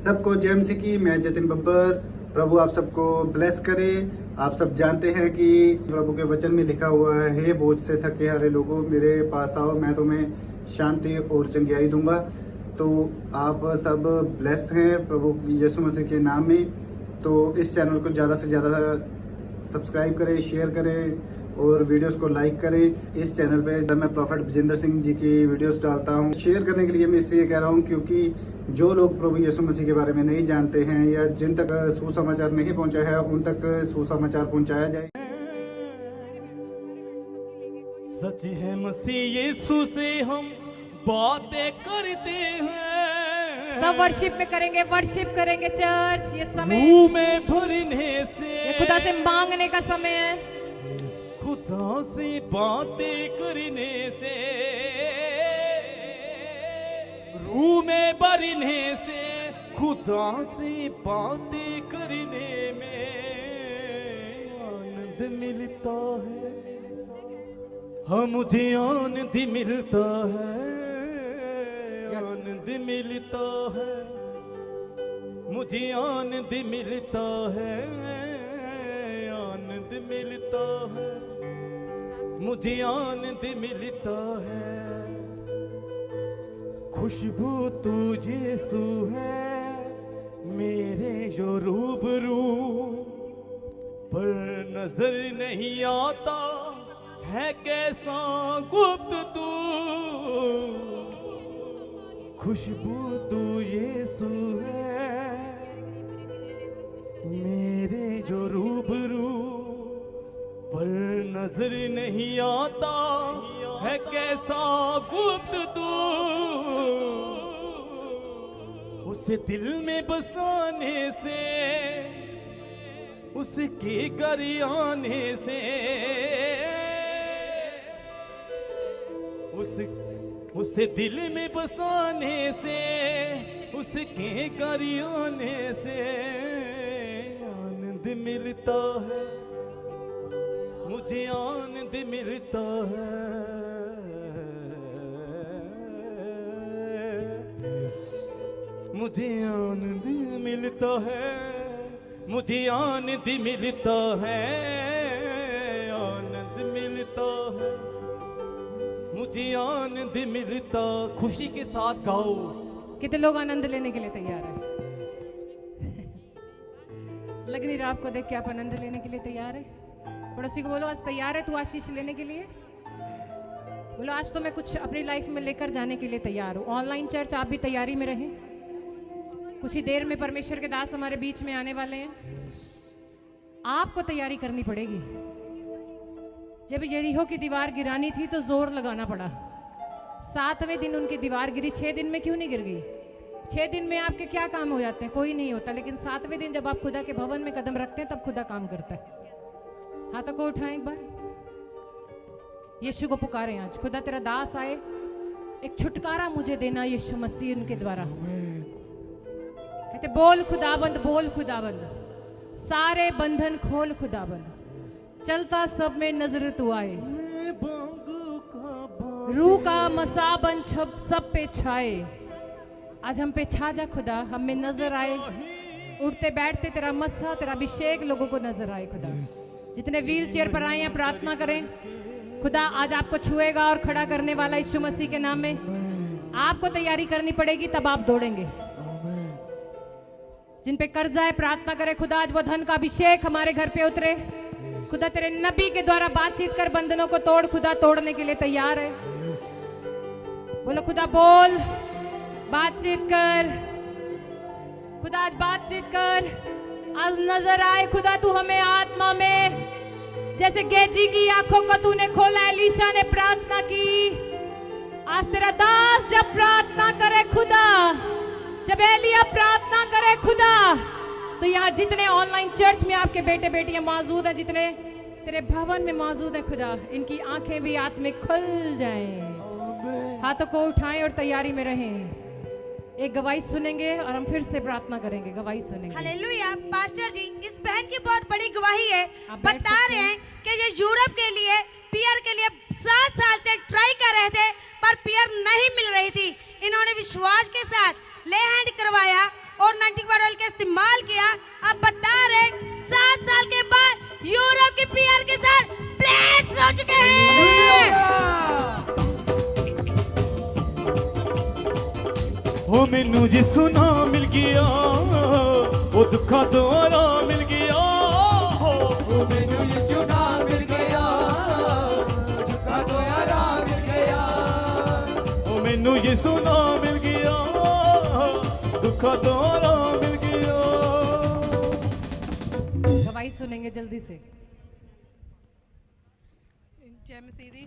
सबको जय मसीह की। मैं जतिन बब्बर। प्रभु आप सबको ब्लेस करे। आप सब जानते हैं कि प्रभु के वचन में लिखा हुआ है, हे बोझ से थके हारे लोगों मेरे पास आओ, मैं तुम्हें शांति और चंगियाई दूंगा। तो आप सब ब्लेस हैं प्रभु यीशु मसीह के नाम में। तो इस चैनल को ज़्यादा से ज़्यादा सब्सक्राइब करें, शेयर करें और वीडियोस को लाइक करें। इस चैनल पे मैं प्रॉफेट विजेंद्र सिंह जी की वीडियोस डालता हूँ। शेयर करने के लिए मैं इसलिए कह रहा हूँ क्योंकि जो लोग प्रभु यीशु मसीह के बारे में नहीं जानते हैं या जिन तक सुसमाचार नहीं पहुँचा है, उन तक सुसमाचार पहुँचाया जाए। सच है मसीह यीशु से हम बातें करते हैं। सब वर्शिप में करेंगे, वर्शिप करेंगे चर्च। ये समय मुंह में भरने से, ये खुदा से मांगने का समय है। खुदा से बातें करने से, रूह में भरने से, खुदा से बातें करने में आनंद मिलता है। हाँ मुझे आनंद मिलता है, आनंद मिलता है, मुझे आनंद मिलता है, आनंद मिलता है, मुझे आनंद मिलता है। खुशबू तू यीशु है मेरे जो रूबरू, पर नजर नहीं आता है कैसा गुप्त तू। खुशबू तू यीशु है मेरे जो रूबरू, पर नजर नहीं आता है कैसा गुप्त तू। उसे दिल में बसाने से, उसके घर आने से, उसे दिल में बसाने से, उसके घर आने से आनंद मिलता है, मुझे आनंद मिलता है, मुझे आनंद मिलता है, मुझे आनंद मिलता है, आनंद मिलता है, मुझे आनंद मिलता। खुशी के साथ गाओ। कितने लोग आनंद लेने के लिए तैयार हैं? लग नहीं रहा आपको देख के आप आनंद लेने के लिए तैयार है? पड़ोसी को बोलो आज तैयार है तू आशीष लेने के लिए? बोलो आज तो मैं कुछ अपनी लाइफ में लेकर जाने के लिए तैयार हूँ। ऑनलाइन चर्च आप भी तैयारी में रहें। कुछ ही देर में परमेश्वर के दास हमारे बीच में आने वाले हैं। आपको तैयारी करनी पड़ेगी। जब यरीहो की दीवार गिरानी थी तो जोर लगाना पड़ा। 7वें दिन उनकी दीवार गिरी। 6 दिन में क्यों नहीं गिर गई? 6 दिन में आपके क्या काम हो जाते हैं? कोई नहीं होता। लेकिन 7वें दिन जब आप खुदा के भवन में कदम रखते हैं तब खुदा काम करता है। हाथों को उठाएं एक बार, यीशु को पुकारें। आज खुदा तेरा दास आए, एक छुटकारा मुझे देना यीशु मसीह उनके द्वारा। कहते बोल खुदाबंद, बोल खुदाबंद, सारे बंधन खोल खुदाबंद, चलता सब में नजर तू आए, रूह का मसाबन सब पे छाए। आज हम पे छा जा खुदा, हम में नजर आए। उठते बैठते तेरा मस्सा, तेरा अभिषेक लोगों को नजर आए खुदा। जितने व्हील चेयर पर आए हैं प्रार्थना करें। खुदा आज आपको छुएगा और खड़ा करने वाला यीशु मसीह के नाम में। आपको तैयारी करनी पड़ेगी तब आप दौड़ेंगे। जिन पे कर्जा है प्रार्थना करें। खुदा आज वो धन का अभिषेक हमारे घर पे उतरे। खुदा तेरे नबी के द्वारा बातचीत कर बंधनों को तोड़। खुदा तोड़ने के लिए तैयार है। बोलो खुदा बोल, बातचीत कर। खुदा आज बातचीत कर। आज नजर आए खुदा तू हमें आत्मा में, जैसे गेजी की आंखों को तूने खोला। एलीशा ने प्रार्थना की। आज तेरा दास जब प्रार्थना करे खुदा, जब एलिया प्रार्थना करे खुदा, तो यहाँ जितने ऑनलाइन चर्च में आपके बेटे बेटियां मौजूद हैं, जितने तेरे भवन में मौजूद हैं खुदा, इनकी आंखें भी आत्मिक खुल जाएं। हाथों को उठाएं और तैयारी में रहें। एक गवाही सुनेंगे और हम फिर से प्रार्थना करेंगे। गवाही सुनेंगे। हालेलुया। पास्टर जी, इस बहन की बहुत बड़ी गवाही है। बता रहे हैं कि ये यूरोप के लिए, पीआर के लिए 7 साल से ट्राई कर रहे थे, पर पीआर नहीं मिल रही थी। इन्होंने विश्वास के साथ ले हैंड करवाया और हो चुके हैं। ओ मैनू जिसू ना मिल गया ओ दुखा तो आराम मिल गया। ओ मैनू यीशु ना मिल गया दुखा तो आराम मिल गया। ओ मैनू यीशु ना मिल गया दुखा तो आराम मिल गया। गवाही सुनेंगे जल्दी से। ਜੈ ਮਸੀਹ ਦੀ।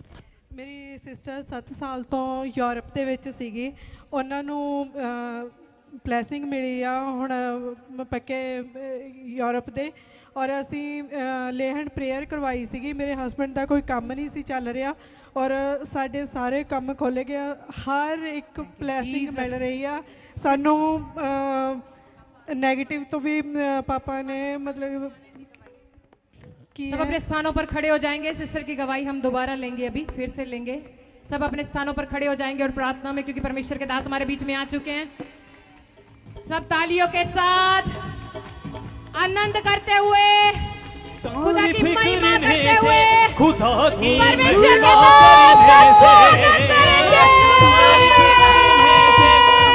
ਮੇਰੀ ਸਿਸਟਰ 7 ਸਾਲ ਤੋਂ ਯੂਰਪ ਦੇ ਵਿੱਚ ਸੀਗੀ, ਉਹਨਾਂ ਨੂੰ ਬਲੈਸਿੰਗ ਮਿਲੀ ਆ ਹੁਣ ਪੱਕੇ ਯੂਰਪ ਦੇ, ਔਰ ਅਸੀਂ ਲੇਹਨ ਪ੍ਰੇਅਰ ਕਰਵਾਈ ਸੀਗੀ। ਮੇਰੇ ਹਸਬੈਂਡ ਦਾ ਕੋਈ ਕੰਮ ਨਹੀਂ ਸੀ ਚੱਲ ਰਿਹਾ ਔਰ ਸਾਡੇ ਸਾਰੇ ਕੰਮ ਖੁੱਲ੍ਹ ਗਿਆ, ਹਰ ਇੱਕ ਬਲੈਸਿੰਗ ਮਿਲ ਰਹੀ ਆ ਸਾਨੂੰ। ਨੈਗੇਟਿਵ ਤੋਂ ਵੀ ਪਾਪਾ ਨੇ ਮਤਲਬ सब अपने स्थानों पर खड़े हो जाएंगे। सिस्टर की गवाही हम दोबारा लेंगे, अभी फिर से लेंगे। सब अपने स्थानों पर खड़े हो जाएंगे और प्रार्थना में, क्योंकि परमेश्वर के दास हमारे बीच में आ चुके हैं। सब तालियों के साथ आनंद करते हुए, खुदा की महिमा करते हुए, खुदा की परमेश्वर महिमा करेंगे।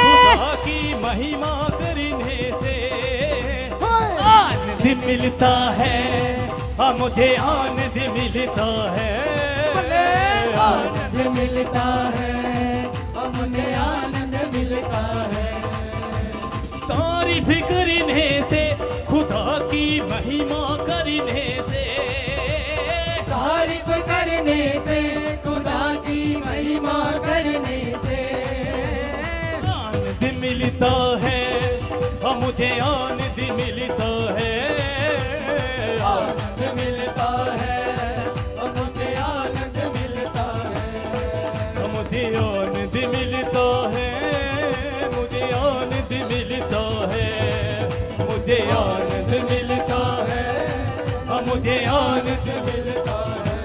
खुदा की महिमा करने से आनंद मिलता है। हाँ मुझे आनंद मिलता है, आनंद मिलता है, मुझे आनंद मिलता है। तारीफ करने से, खुदा की महिमा करने से, तारीफ करने से, खुदा की महिमा करने से आनंद मिलता है। मुझे आनंद मिलता है, आनंद मिलता है, मुझे आनंद मिलता है, मुझे आनंद मिलता है, मुझे आनंद मिलता है, मुझे आनंद मिलता है, मुझे आनंद मिलता है।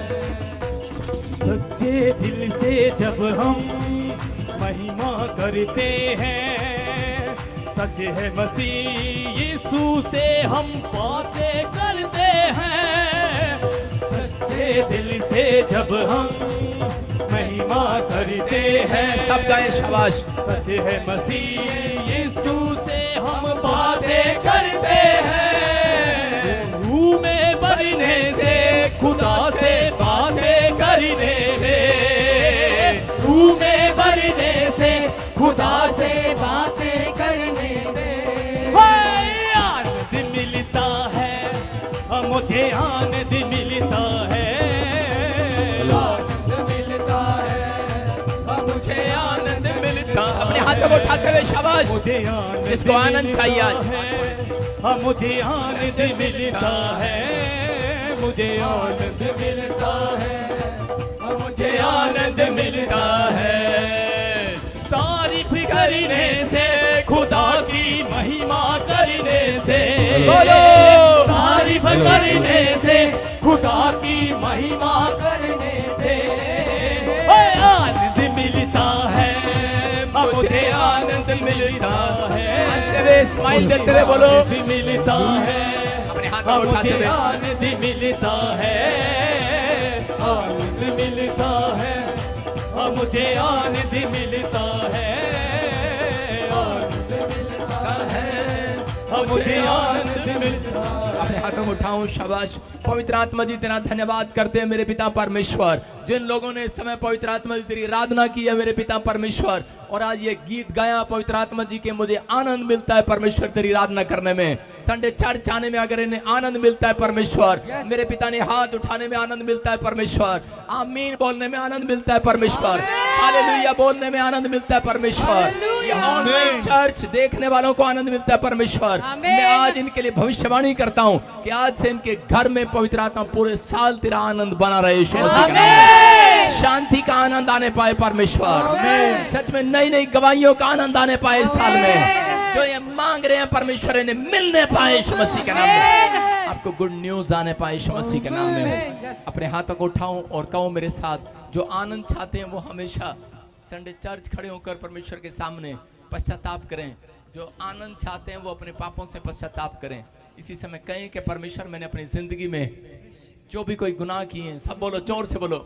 सच्चे दिल से जब हम महिमा करते हैं, सच है मसीह यीशु से हम बातें करते हैं। सच्चे दिल से जब हम महिमा करते हैं, सब गाए शाबाश। सच है मसीह यीशु से हम बातें करते हैं। रूह में भरने से, खुदा से बातें करने से, रूह में भरने से, खुदा से बातें करने से आनंद मिलता है। मुझे आनंद मिलता है, आनंद मिलता है, मुझे आनंद मिलता है। अपने हाथों को उठाते हुए शाबाश। मुझे आनंद जिसको आनंद चाहिए आज। है, मुझे आनंद मिलता है, मुझे आनंद मिलता है, मुझे आनंद मिलता है। तारीफ करने से, खुदा की महिमा करने से, बोलो तारीफ करने से, खुदा की महिमा करने से आनंद मिलता है। मुझे आनंद मिलता है, हंसते हुए स्माइल देते हुए बोलो आनंद मिलता है। अपने हाथों को उठाते मुझे हुए आनंद मिलता है, आनंद मिलता है, मुझे आनंद मिलता है, आनंद मिलता है, मुझे आनंद मिलता है। अपने हाथों को उठाऊं शाबाश। पवित्र आत्मा जी तेरा धन्यवाद करते हैं मेरे पिता परमेश्वर। जिन लोगों ने इस समय पवित्र आत्मा जी तेरी आराधना की है मेरे पिता परमेश्वर, और आज ये गीत गाया पवित्र आत्मा जी के, मुझे आनंद मिलता है परमेश्वर तेरी आराधना करने में। संडे चर्च आने में अगर इन्हें आनंद मिलता है परमेश्वर, मेरे पिता ने हाथ उठाने में आनंद मिलता है परमेश्वर, आमीन बोलने में आनंद मिलता है परमेश्वर, हालेलुया बोलने में आनंद मिलता है परमेश्वर, ये ऑनलाइन चर्च देखने वालों को आनंद मिलता है परमेश्वर। मैं आज इनके लिए भविष्यवाणी करता हूँ कि आज से इनके घर में पवित्र आत्मा पूरे साल तेरा आनंद बना रहे यीशु मसीह के नाम में। शांति का आनंद आने पाए परमेश्वर, सच में नई नई गवाहियों का आनंद आने पाए इस साल में। जो ये मांग रहे हैं परमेश्वर इन्हें मिलने पाए यीशु मसीह के नाम में। आपको गुड न्यूज आने पाए यीशु मसीह के नाम में। अपने हाथों को उठाऊं और कहूं मेरे साथ, जो आनंद चाहते हैं वो हमेशा संडे चर्च खड़े होकर परमेश्वर के सामने पश्चाताप करें। जो आनंद चाहते हैं वो अपने पापों से पश्चाताप करें। इसी समय कहें कि परमेश्वर मैंने अपनी जिंदगी में जो भी कोई गुनाह किए हैं, सब बोलो, जोर से बोलो,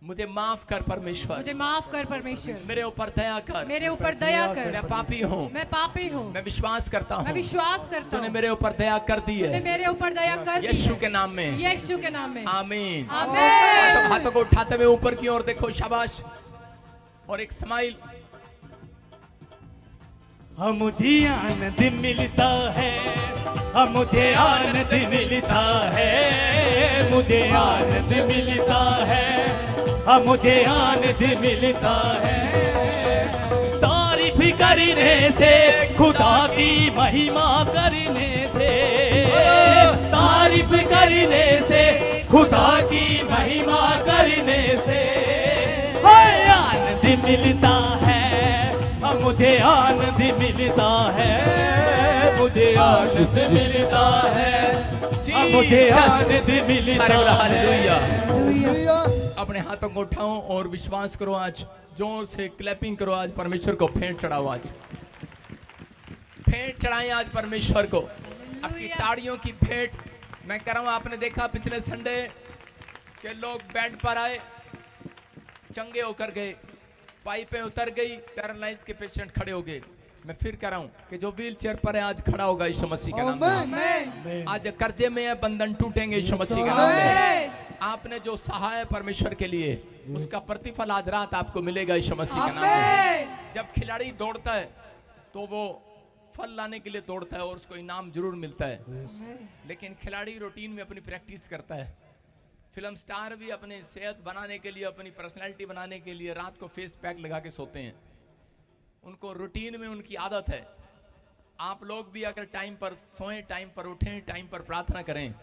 मुझे माफ कर परमेश्वर, मुझे माफ कर परमेश्वर, मेरे ऊपर दया कर, मेरे ऊपर दया कर, मैं पापी हूँ, मैं पापी हूँ, मैं विश्वास करता मैं हूँ विश्वास करता तूने हूँ मेरे ऊपर दया कर दी तूने है, मेरे ऊपर दया कर दी यीशु है। के नाम में, यीशु के नाम में आमीन। आमीन। हाथों को उठाते हुए ऊपर की ओर देखो, शाबाश, और एक स्माइल। हम मुझे आनंद मिलता है, हम मुझे आनंद मिलता है, मुझे आनंद मिलता है, हम मुझे आनंद मिलता है। तारीफ करने से, खुदा की महिमा करने से, तारीफ करने से, खुदा की महिमा करने से आनंद मिलता है, मुझे आनंद मिलता है, मुझे आनंद मिलता है, मुझे आनंद मिलता है। अपने हाथों को उठाओ और विश्वास करो, आज जोर से क्लैपिंग करो, आज परमेश्वर को फेंट चढ़ाओ, आज फेंट चढ़ाएं आज परमेश्वर को, आपकी ताड़ियों की भेंट मैं कर रहा हूं। आपने देखा पिछले संडे के लोग बैंड पर आए, चंगे होकर गए, पाइपें उतर गई, पैरालाइज के पेशेंट खड़े हो गए। मैं फिर कह रहा हूं कि जो व्हील चेयर पर है आज खड़ा होगा यीशु मसीह के नाम में। आज कर्जे में है, बंधन टूटेंगे यीशु मसीह के नाम में। आपने जो सहा है परमेश्वर के लिए, उसका प्रतिफल आज रात आपको मिलेगा यीशु मसीह के नाम में। जब खिलाड़ी दौड़ता है तो वो फल लाने के लिए दौड़ता है और उसको इनाम जरूर मिलता है, लेकिन खिलाड़ी रूटीन में अपनी प्रैक्टिस करता है। फिल्म स्टार भी अपनी सेहत बनाने के लिए, अपनी पर्सनैलिटी बनाने के लिए रात को फेस पैक लगा के सोते हैं, उनको रूटीन में उनकी आदत है। आप लोग भी अगर टाइम पर सोएं, टाइम पर उठें, टाइम पर प्रार्थना करें,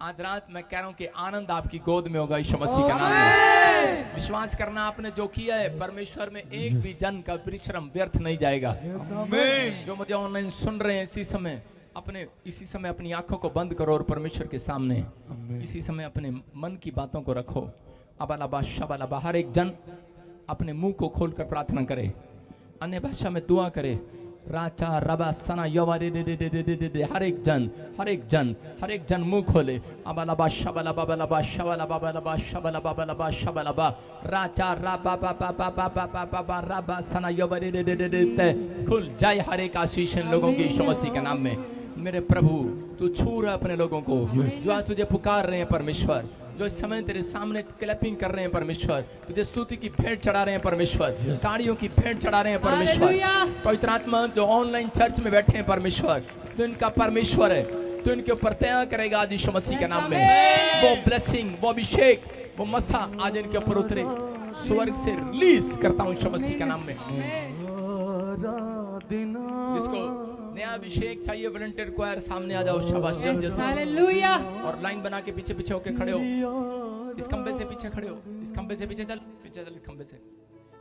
आज रात मैं कह रहा हूं कि आनंद आपकी गोद में होगा यीशु मसीह का नाम में। विश्वास करना, आपने जो किया है परमेश्वर में एक भी जन का परिश्रम व्यर्थ नहीं जाएगा। जो मुझे ऑनलाइन सुन रहे हैं इसी समय अपनी आंखों को बंद करो और परमेश्वर के सामने इसी समय अपने मन की बातों को रखो। अबालाबा शबालाबा, हर एक जन अपने मुंह को खोलकर प्रार्थना करे, अन्य भाषा में दुआ करे। राचा रबा सना यवारे दे दे दे दे दे दे, हर एक जन मुंह खोले। अबालाबा शबालाबा बालाबा शबालाबा बालाबा शबालाबा बालाबा शबालाबा, राचा रबा बा बा बा बा बा बा बा बा रबा सना यवारे दे दे दे दे, खुल जाए हर एक आशीष इन लोगों की यीशु मसीह के नाम में। मेरे प्रभु, तू छू रहा अपने लोगों को जो आज तुझे पुकार रहे हैं परमेश्वर, जो इस समय तेरे सामने क्लैपिंग कर रहे हैं परमेश्वर, तुझे स्तुति की भेंट चढ़ा रहे हैं परमेश्वर, ताड़ियों की भेंट चढ़ा रहे हैं परमेश्वर। पवित्र आत्मा जो ऑनलाइन चर्च में बैठे हैं परमेश्वर, तो इनका परमेश्वर है, तो इनके ऊपर दया करेगा आज यीशु मसीह के नाम में। वो ब्लेसिंग, वो अभिषेक, वो मसा आज इनके ऊपर उतरे, स्वर्ग से रिलीज करता हूँ यीशु मसीह के नाम में। जिसको नया अभिषेक चाहिए, वॉलंटियर क्वायर सामने आ जाओ। शाबाश, हालेलुया। और लाइन बना के पीछे पीछे होके खड़े हो, इस खंबे से पीछे खड़े हो, इस खंबे से पीछे चल इस खंबे से।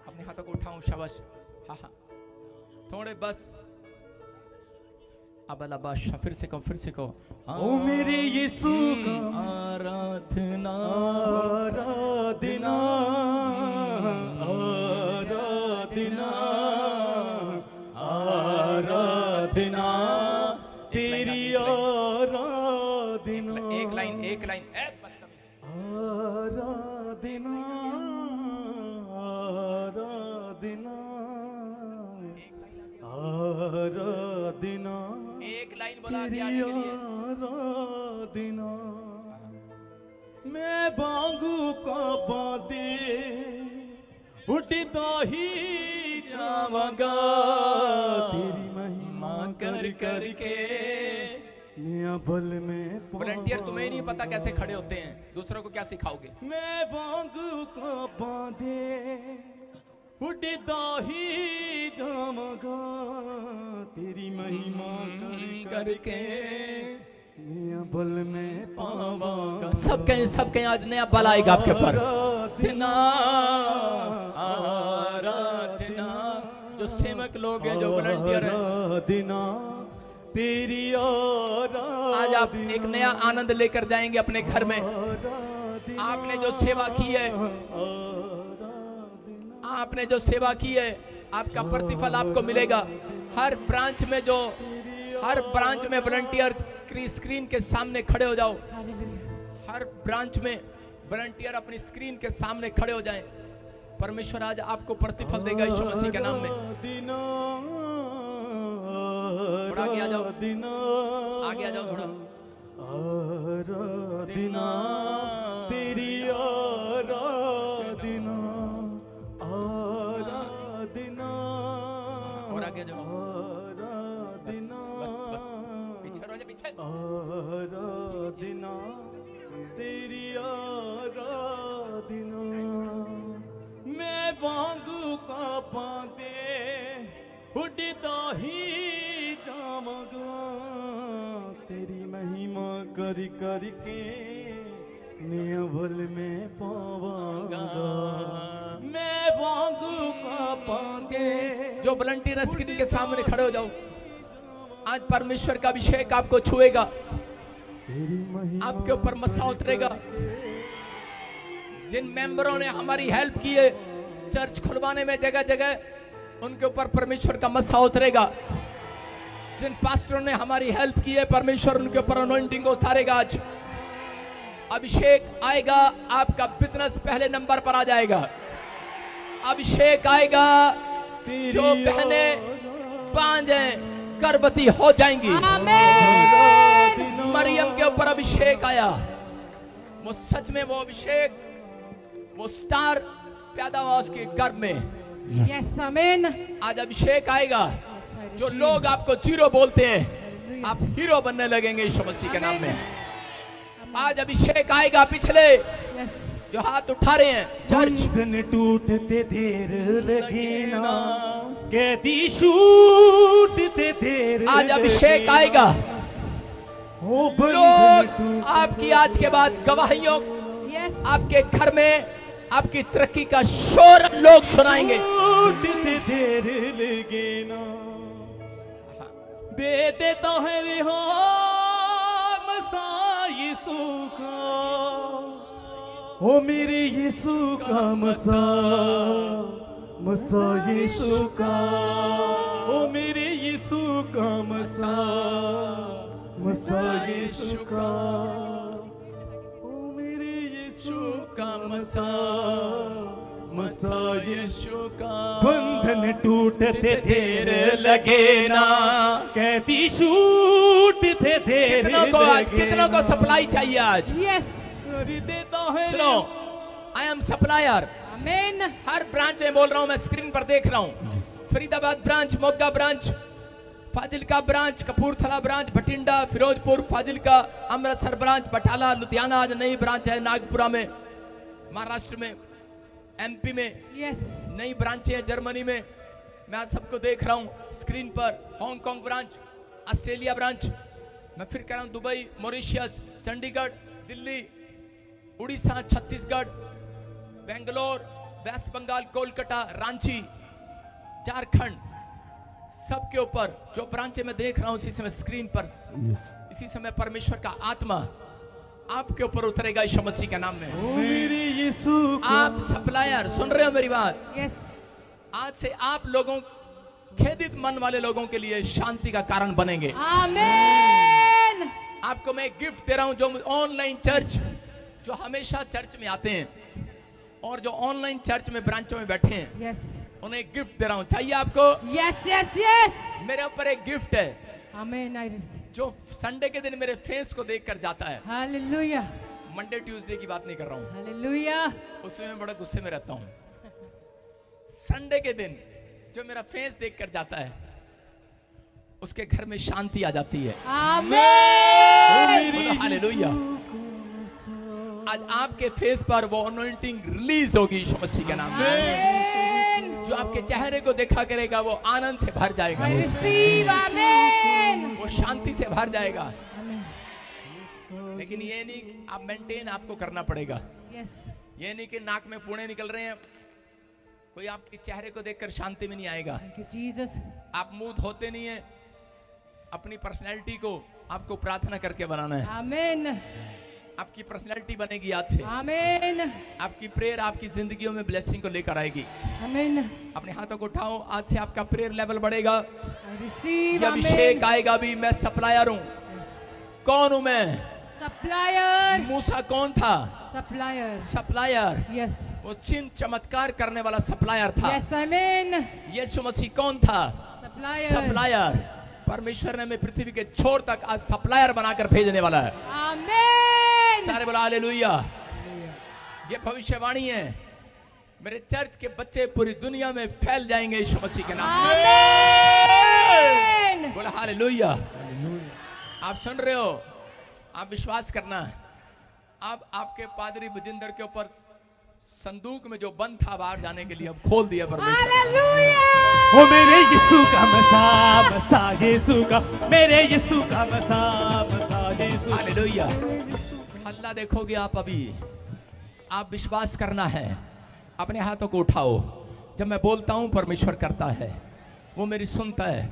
अपने हाथों को उठाओ, शाबाश, हाँ हाँ, थोड़े बस। अबलाबाश, फिर से कहो, ओ मेरे यीशु का आराधना आराधना आराधना आराधना तेरी आराधना। एक लाइन आराधना आराधना आराधना, एक लाइन बोला आगे आने के लिए। आराधना मैं बांगू का बांधे उठता ही जावांगा तेरी महिमा कर करके नया बल में। वॉलंटियर, तुम्हें नहीं पता कैसे खड़े होते हैं, दूसरों को क्या सिखाओगे? मैं बांगू का बांधे उठता ही जावांगा तेरी महिमा कर करके नया बल में पावांगा। सब कहें आज नया बल आएगा आपके ऊपर। आराधना, जो सेवक लोग हैं, जो वॉलंटियर हैं, तेरी आज आप एक नया आनंद लेकर जाएंगे अपने घर में। आपने जो सेवा की है, आपने जो सेवा की है, आपका प्रतिफल आपको मिलेगा। हर ब्रांच में जो हर ब्रांच में वॉलंटियर स्क्रीन के सामने खड़े हो जाओ। हालेलुया। हर ब्रांच में वॉलंटियर अपनी स्क्रीन के सामने खड़े हो जाएं। परमेश्वर आज आपको प्रतिफल देगा यीशु मसीह के नाम में। थोड़ा आगे आ जाओ, आगे आ जाओ थोड़ा। आराधना तेरी आराधना, आराधना और आगे आ जाओ। बस बस बस, पीछे रहो, पीछे। आराधना तेरी आराधना, मैं वांगू का पांदे उड़दा ही जावांगा, तेरी महिमा कर करके नेवल में पावांगा, मैं वांगू का पांदे। जो वॉलंटियर स्क्रीन के सामने खड़े हो जाओ। आज परमेश्वर का अभिषेक आपको छुएगा, आपके ऊपर मसा उतरेगा। जिन मेंबरों ने हमारी हेल्प की है चर्च खुलवाने में जगह जगह, उनके ऊपर परमेश्वर का मसा उतरेगा। जिन पास्टरों ने हमारी हेल्प की है, परमेश्वर उनके ऊपर अनॉइंटिंग को उतारेगा। आज अभिषेक आएगा, आपका बिजनेस पहले नंबर पर आ जाएगा। अभिषेक आएगा, जो बहनें बांझें गर्भवती हो जाएंगी। मरियम के ऊपर अभिषेक आया, वो सच में वो अभिषेक, वो स्टार पैदा हुआ उसके गर्भ में। यस आमीन। आज अभिषेक आएगा, जो लोग आपको जीरो बोलते हैं, आप हीरो बनने लगेंगे यीशु मसीह के नाम में। आज अभिषेक आएगा। पिछले यस जो हाथ उठा रहे हैं चर्च, बंधन टूटते देर लगे ना, कैदी छूटते देर आज अभिषेक आएगा। लोग आपकी आज के बाद गवाहियों, यस आपके घर में आपकी तरक्की का शोर लोग सुनाएंगे। टूटते देर लगे ना, दे देता है रिहाम सा यीशु का, ओ मेरे यीशु का मसा, मसा यीशु का, ओ मेरे यीशु का मसा, मसा यीशु का, ओ मेरे यीशु का मसा, मसा यीशु का। बंधन टूटते देर लगे ना, कैदी छूटते देर लगे। कितनों को सप्लाई चाहिए आज? यस सुनो, आई एम सप्लायर। आमीन। हर ब्रांच में बोल रहा हूं, मैं स्क्रीन पर देख रहा हूं। Faridabad branch, Moga branch, Fazilka branch, Kapurthala branch, Bathinda, Ferozepur, Fazilka, Amritsar branch, Batala, Ludhiana, आज नई ब्रांच है नागपुरा में, महाराष्ट्र में, एमपी में यस नई ब्रांचें हैं, जर्मनी में। मैं आज सबको देख रहा हूं स्क्रीन पर। हांगकांग ब्रांच, ऑस्ट्रेलिया ब्रांच, मैं फिर कह रहा हूं दुबई, मॉरिशस, चंडीगढ़, दिल्ली, उड़ीसा, छत्तीसगढ़, बेंगलोर, वेस्ट बंगाल, कोलकाता, रांची, झारखंड, सबके ऊपर जो ब्रांचें मैं देख रहा हूं इसी समय स्क्रीन पर, इसी समय परमेश्वर का आत्मा आपके ऊपर उतरेगा यीशु मसीह के नाम में। मेरे यीशु आप सप्लायर, सुन रहे हो मेरी बात? यस आज से आप लोगों, खेदित मन वाले लोगों के लिए शांति का कारण बनेंगे। आमीन। आपको मैं गिफ्ट दे रहा हूं। जो ऑनलाइन चर्च, जो हमेशा चर्च में आते हैं और जो ऑनलाइन चर्च में ब्रांचों में बैठे हैं, यस उन्हें गिफ्ट दे रहा हूं। चाहिए आपको? Yes yes yes. मेरे ऊपर एक गिफ्ट है आमीन। I receive. जो संडे के दिन मेरे फेस को देखकर जाता है। हालेलुया मंडे ट्यूसडे की बात नहीं कर रहा हूं, हालेलुया। उसमें मैं बड़ा गुस्से में रहता हूं। संडे के दिन जो मेरा फेस देखकर जाता है, उसके घर में शांति आ जाती है। आमीन। हालेलुया। आज आपके फेस पर वो अनॉइंटिंग रिलीज होगी यीशु मसीह के नाम में। आमीन। जो आपके चेहरे को देखा करेगा वो आनंद से भर जाएगा, आई रिसीव। आमीन। वो शांति से भर जाएगा। आमीन। लेकिन ये नहीं, आप मेंटेन आपको करना पड़ेगा। यस ये नहीं कि नाक में पूणे निकल रहे हैं, कोई आपके चेहरे को देखकर शांति में नहीं आएगा। Thank you Jesus. आप मुंह धोते नहीं है, अपनी पर्सनैलिटी को आपको प्रार्थना करके बनाना है। आमीन। आपकी पर्सनैलिटी बनेगी आज से। आमीन आपकी प्रेयर आपकी जिंदगियों में ब्लेसिंग को लेकर आएगी। आमीन। अपने हाथों को उठाओ, आज से आपका प्रेयर लेवल बढ़ेगा। रिसीव ये अभिषेक आएगा भी। मैं सप्लायर हूँ। कौन हूँ मैं? सप्लायर। मूसा कौन था? सप्लायर। सप्लायर। यस वो चिन्ह चमत्कार करने वाला सप्लायर था। यस आमीन। यीशु मसीह कौन था? सप्लायर। सप्लायर। परमेश्वर ने हमें पृथ्वी के छोर तक आज सप्लायर बनाकर भेजने वाला है। आमीन। सारे बोला हालेलुया। ये भविष्यवाणी है। मेरे चर्च के बच्चे पूरी दुनिया में फैल जाएंगे यीशु मसीह के नाम में। आमीन। बोला हालेलुया। आप सुन रहे हो? आप विश्वास करना। अब आपके पादरी बजिंदर के ऊपर संदूक में जो बंद था बाहर जाने के लिए अब खोल दिया परमेश्वर। ओ मेरे यीशु का मसा मसा यीशु का, मेरे यीशु का मसा मसा यीशु। हालेलुया। अल्लाह देखोगे आप अभी। आप विश्वास करना है। अपने हाथों को उठाओ। जब मैं बोलता हूं परमेश्वर करता है, वो मेरी सुनता है।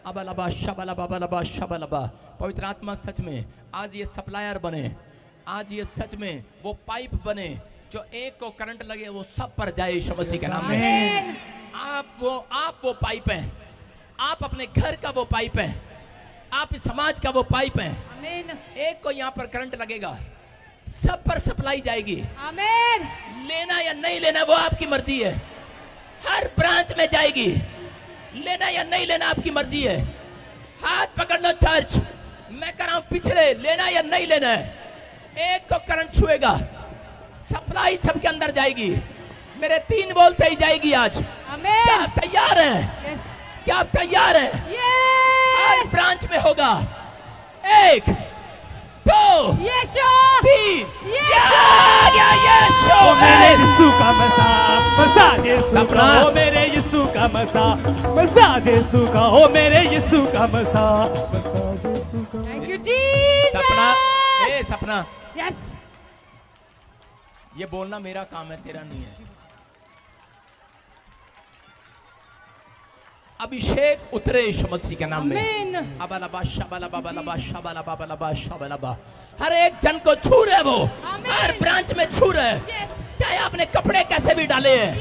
अबलबा शबलबा बलबा शबलबा। पवित्र आत्मा सच में आज ये सप्लायर बने। आज ये सच में वो पाइप बने जो एक को करंट लगे वो सब पर जाए यीशु मसीह के नाम में। आप वो पाइप हैं। आप अपने घर का वो पाइप हैं। आप इस समाज का वो पाइप हैं। आमीन। एक को यहाँ पर करंट लगेगा, सब पर सप्लाई जाएगी। आमीन। लेना या नहीं लेना वो आपकी मर्जी है। हर ब्रांच में जाएगी। लेना या नहीं लेना आपकी मर्जी है। हाथ पकड़ लो चर्च। मैं कर रहा हूं पिछले, लेना या नहीं लेना है। एक को करंट छुएगा, सप्लाई सबके अंदर जाएगी। मेरे 3 बोलते ही जाएगी आज। आमीन। क्या आप तैयार हैं? यस क्या आप तैयार हैं? हर यस। ब्रांच में होगा। 1 2 यीशु 3 ओ मेरे यीशु का मसा मसा यीशु का, सपना। ओ मेरे यीशु का मसा मसा यीशु का, ओ मेरे यीशु का मसा मसा यीशु का। Thank you Jesus. सपना, ए सपना, यस ये बोलना मेरा काम है, तेरा नहीं है। अभिषेक उतरे यीशु मसीह के नाम में। आमीन। अबलबा शबलबा बलबा शबलबा बलबा शबलबा। हर एक जन को छू रहे वो। आमीन। हर ब्रांच में छू रहे। यस चाहे आपने कपड़े कैसे भी डाले हैं,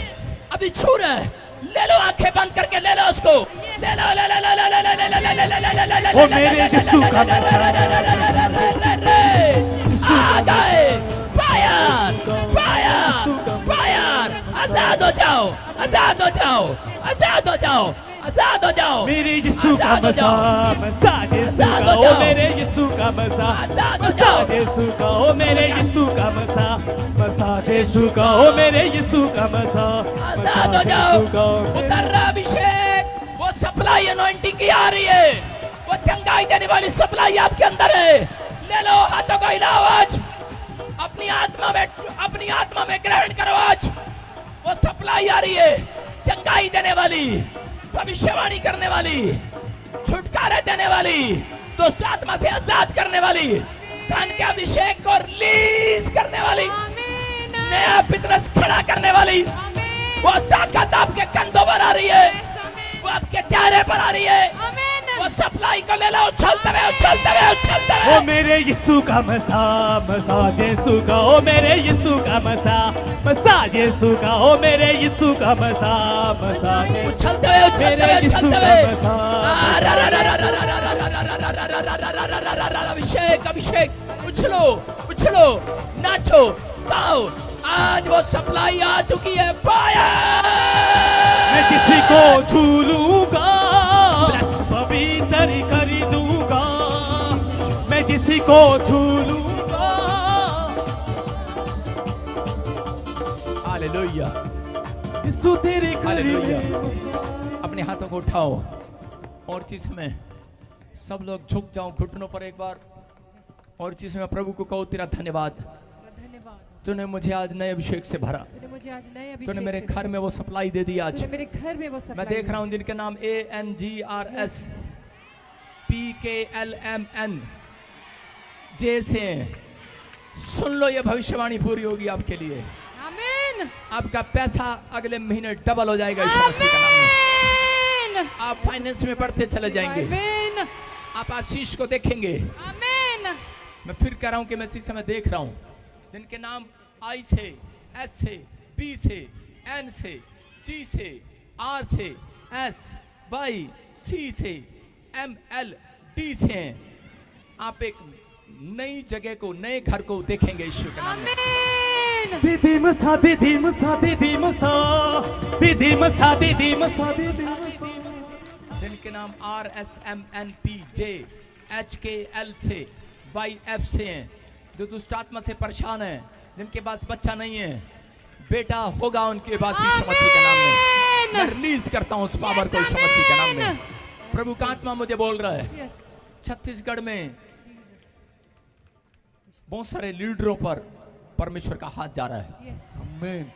अभी छू रहे। ले लो, आंखें बंद करके ले लो उसको। ले लो ले लो ले लो ले लो ले लो ले लो ले लो ले लो। ओ मेरे यीशु का मसा आ गए। Fire fire fire. आजाद हो जाओ, आजाद हो जाओ, आजाद हो जाओ, आजाद हो जाओ। मेरे यीशु का मसा मसा यीशु का, ओ मेरे यीशु का मसा मसा यीशु का, ओ मेरे यीशु का मसा मसा यीशु का, ओ मेरे यीशु का मसा आजाद हो मसा जाओ। यीशु का। उतर रहा अभिषेक, वो सप्लाई अनॉइंटिंग की आ रही है। वो चंगाई देने वाली सप्लाई आपके अंदर है। ले लो, हाथों को हिलाओ आज। अपनी आत्मा में ग्रहण करो आज। वो सप्लाई आ रही है, चंगाई देने वाली, भविष्यवाणी करने वाली, छुटकारे देने वाली, दुष्ट आत्मा से आजाद करने वाली, धन के अभिषेक को रिलीज करने वाली, आमीन। नया बिजनेस खड़ा करने वाली। आमीन। वो ताकत आपके कंधों पर आ रही है, वो आपके चेहरे पर आ रही है। आमीन। वो सप्लाई को ले लो, उछलते हुए उछलते हुए उछलते ओ हुए। मेरे यीशु का मसा मसा यीशु का, ओ मेरे यीशु का मसा मसा यीशु का, ओ मेरे यीशु का मसा मसा उछलते हुए उछलते हुए यीशु उछलते का हुए। मसा। अभिषेक अभिषेक, उछलो उछलो, नाचो गाओ। आज वो सप्लाई आ चुकी है। फायर। मैं किसी को छू लूंगा, Bless. पवित्र कर दूंगा। मैं किसी को छू लूंगा। हालेलुया यीशु तेरे हालेलुया। करीब। अपने हाथों को उठाओ और चीज में सब लोग झुक जाओ घुटनों पर एक बार। और चीज में प्रभु को कहो, तेरा धन्यवाद, धन्यवाद। तूने मुझे आज नए अभिषेक से भरा। तूने मुझे आज नए अभिषेक तूने मेरे से घर में वो सप्लाई दे दी आज। तूने मेरे घर में वो मैं सप्लाई देख रहा हूं जिनके नाम ANGRS PKLMN जे से हैं। सुन लो, ये भविष्यवाणी पूरी होगी आपके लिए। आमीन। आपका पैसा अगले महीने डबल हो जाएगा यीशु मसीह के नाम में। आमीन। आप फाइनेंस में बढ़ते चले जाएंगे। आमीन। आप आशीष को देखेंगे। आमीन। मैं फिर कह रहा हूं कि मैं इसी समय देख रहा हूं जिनके नाम आई से, एस से, बी से, एन से, जी से, आर से, एस, वाई, सी से, एम, एल, डी से हैं। आप एक नई जगह को, नए घर को देखेंगे यीशु के नाम में। दीदी मसा दीदी मसा दीदी मसा दीदी मसा दीदी मसा दीदी मसा। जिनके नाम R, S, M, N, P, J, H, K, L से, वाई, एफ से हैं, जो दुष्ट आत्मा से परेशान हैं, जिनके पास बच्चा नहीं है, बेटा होगा उनके पास यीशु मसीह के नाम में। मैं रिलीज करता हूं उस पावर को यीशु मसीह के नाम में। प्रभु का आत्मा मुझे बोल रहा है छत्तीसगढ़ में बहुत सारे लीडरों पर परमेश्वर का हाथ जा रहा है। आमीन।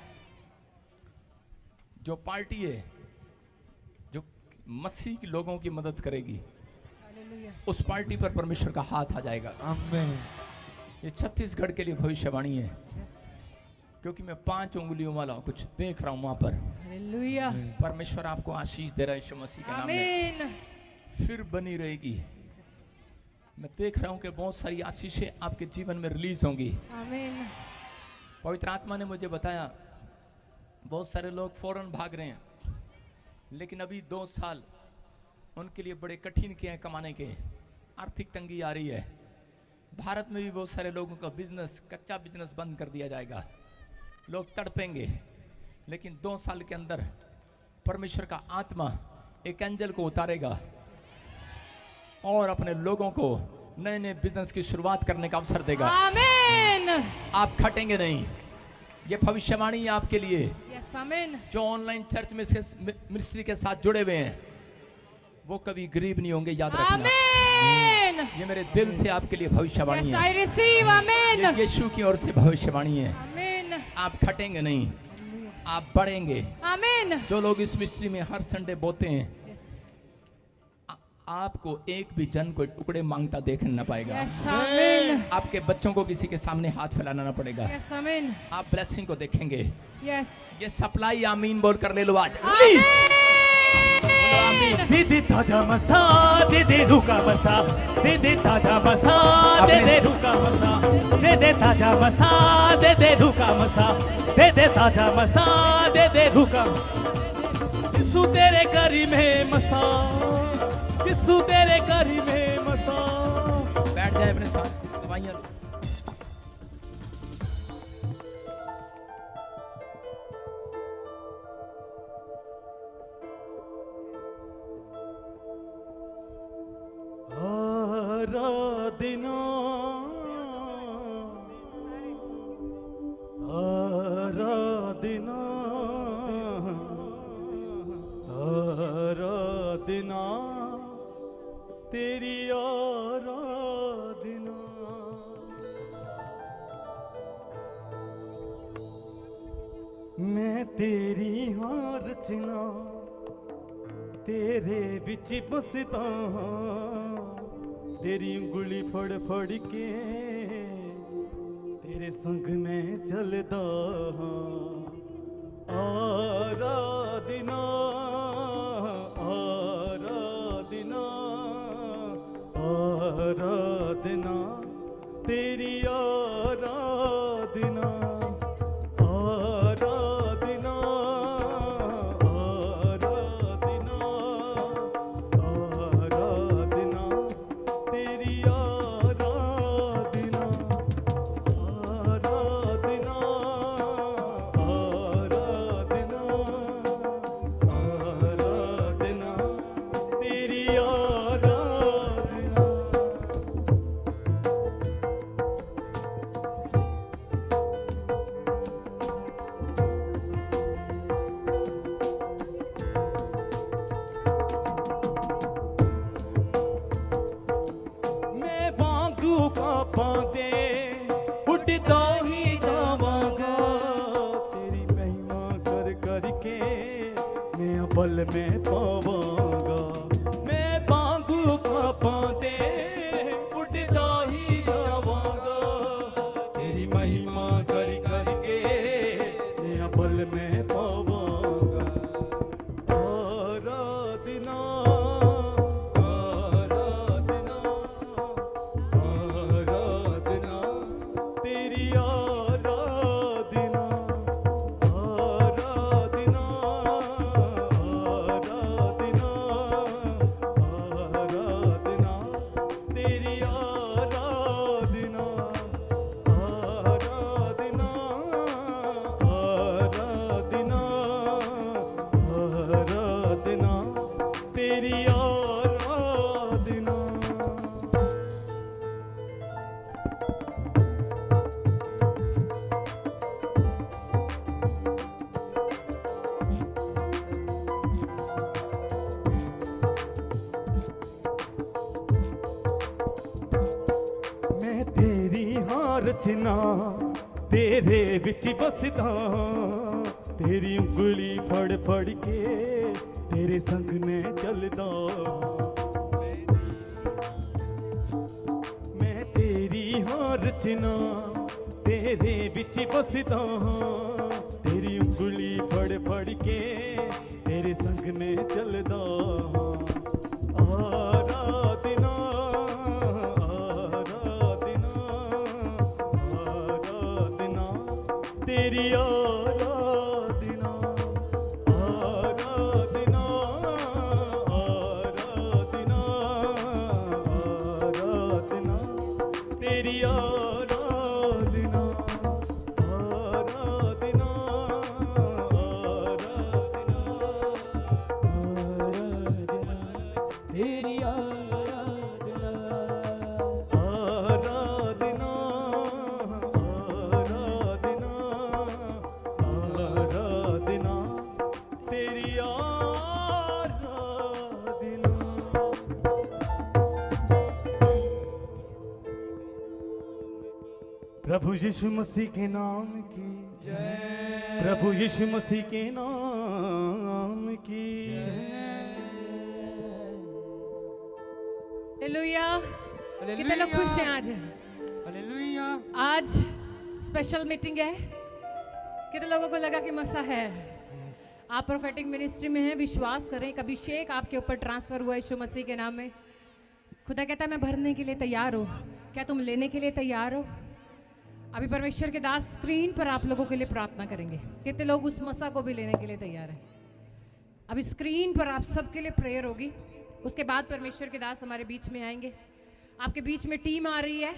जो पार्टी है जो मसीह के लोगों की मदद करेगी, उस पार्टी पर परमेश्वर का हाथ आ जाएगा। आमीन। ये छत्तीसगढ़ के लिए भविष्यवाणी है, क्योंकि मैं 5 उंगलियों वाला कुछ देख रहा हूं वहां पर। हालेलुया। परमेश्वर आपको आशीष दे रहा है यीशु मसीह के नाम में। आमीन। फिर बनी रहेगी। मैं देख रहा हूं कि बहुत सारी आशीषें आपके जीवन में रिलीज होंगी। आमीन। पवित्र आत्मा ने मुझे बताया बहुत सारे लोग फौरन भाग रहे हैं, लेकिन अभी 2 साल उनके लिए बड़े कठिन के हैं कमाने के। आर्थिक तंगी आ रही है। भारत में भी बहुत सारे लोगों का बिजनेस, कच्चा बिजनेस बंद कर दिया जाएगा। लोग तड़पेंगे, लेकिन 2 साल के अंदर परमेश्वर का आत्मा एक एंजल को उतारेगा और अपने लोगों को नए नए बिजनेस की शुरुआत करने का अवसर देगा। आमीन। आप खटेंगे नहीं। ये भविष्यवाणी है आपके लिए। यस आमीन। जो ऑनलाइन चर्च में से मिनिस्ट्री के साथ जुड़े हुए हैं, वो कभी गरीब नहीं होंगे, याद रखना। आमीन। ये मेरे दिल से आपके लिए भविष्यवाणी यस है। I receive. आमीन। ये यीशु की ओर से भविष्यवाणी है। आमीन। आप खटेंगे नहीं, आप बढ़ेंगे। आमीन। जो लोग इस मिनिस्ट्री में हर संडे बोते हैं, यस आपको एक भी जन को टुकड़े मांगता देखने न पाएगा। यस आमीन। आपके बच्चों को किसी के सामने हाथ फैलाना ना पड़ेगा। यस आमीन। आप ब्लेसिंग को देखेंगे। यस ये सप्लाई आमीन बोल कर ले लो आज। रिलीज। आमीन। दीदी ताजा मसा दीदी रुका मसा दीदी ताजा मसा दीदी रुका मसा दीदी ताजा मसा दीदी रुका मसा दीदी ताजा मसा दीदी रुका। यीशु तेरे करी में मसा, यीशु तेरे करी में मसा। बैठ जाए अपने साथ। दवाइयाँ लो। आराधना आराधना आराधना तेरी आराधना। मैं तेरी हाँ रचना तेरे बिच बसदा हां, तेरी उंगली फड़ फड़ के तेरे संग में चलदा हां। आराधना आराधना आराधना तेरी आराधना आराधना आराधना आराधना तेरी आराधना आराधना आराधना आराधना रचना तेरे विच बसदा तेरी उंगली फड़ फड़ के तेरे संग ने चलदा मैं तेरी हाँ रचना तेरे विच बसदा तेरी उंगली फड़ फड़ के तेरे संग ने चलदा आराधना आराधना आराधना तेरी आराधना आराधना आराधना आराधना तेरी आराधना आराधना आराधना तेरी आराधना आराधना आराधना आराधना तेरी आराधना। प्रभु यीशु मसीह के नाम की जय प्रभु यीशु मसीह के नाम की हालेलुया। कितने लोग खुश हैं आज? आज स्पेशल मीटिंग है। कितने लोगों को लगा कि मसा है? आप प्रोफेटिक मिनिस्ट्री में हैं, विश्वास करें कभी अभिषेक आपके ऊपर ट्रांसफर हुआ यीशु मसीह के नाम में। खुदा कहता है मैं भरने के लिए तैयार हूँ। क्या तुम लेने के लिए तैयार हो? अभी परमेश्वर के दास स्क्रीन पर आप लोगों के लिए प्रार्थना करेंगे। कितने लोग उस मसा को भी लेने के लिए तैयार हैं? अभी स्क्रीन पर आप सबके लिए प्रेयर होगी। उसके बाद परमेश्वर के दास हमारे बीच में आएंगे। आपके बीच में टीम आ रही है,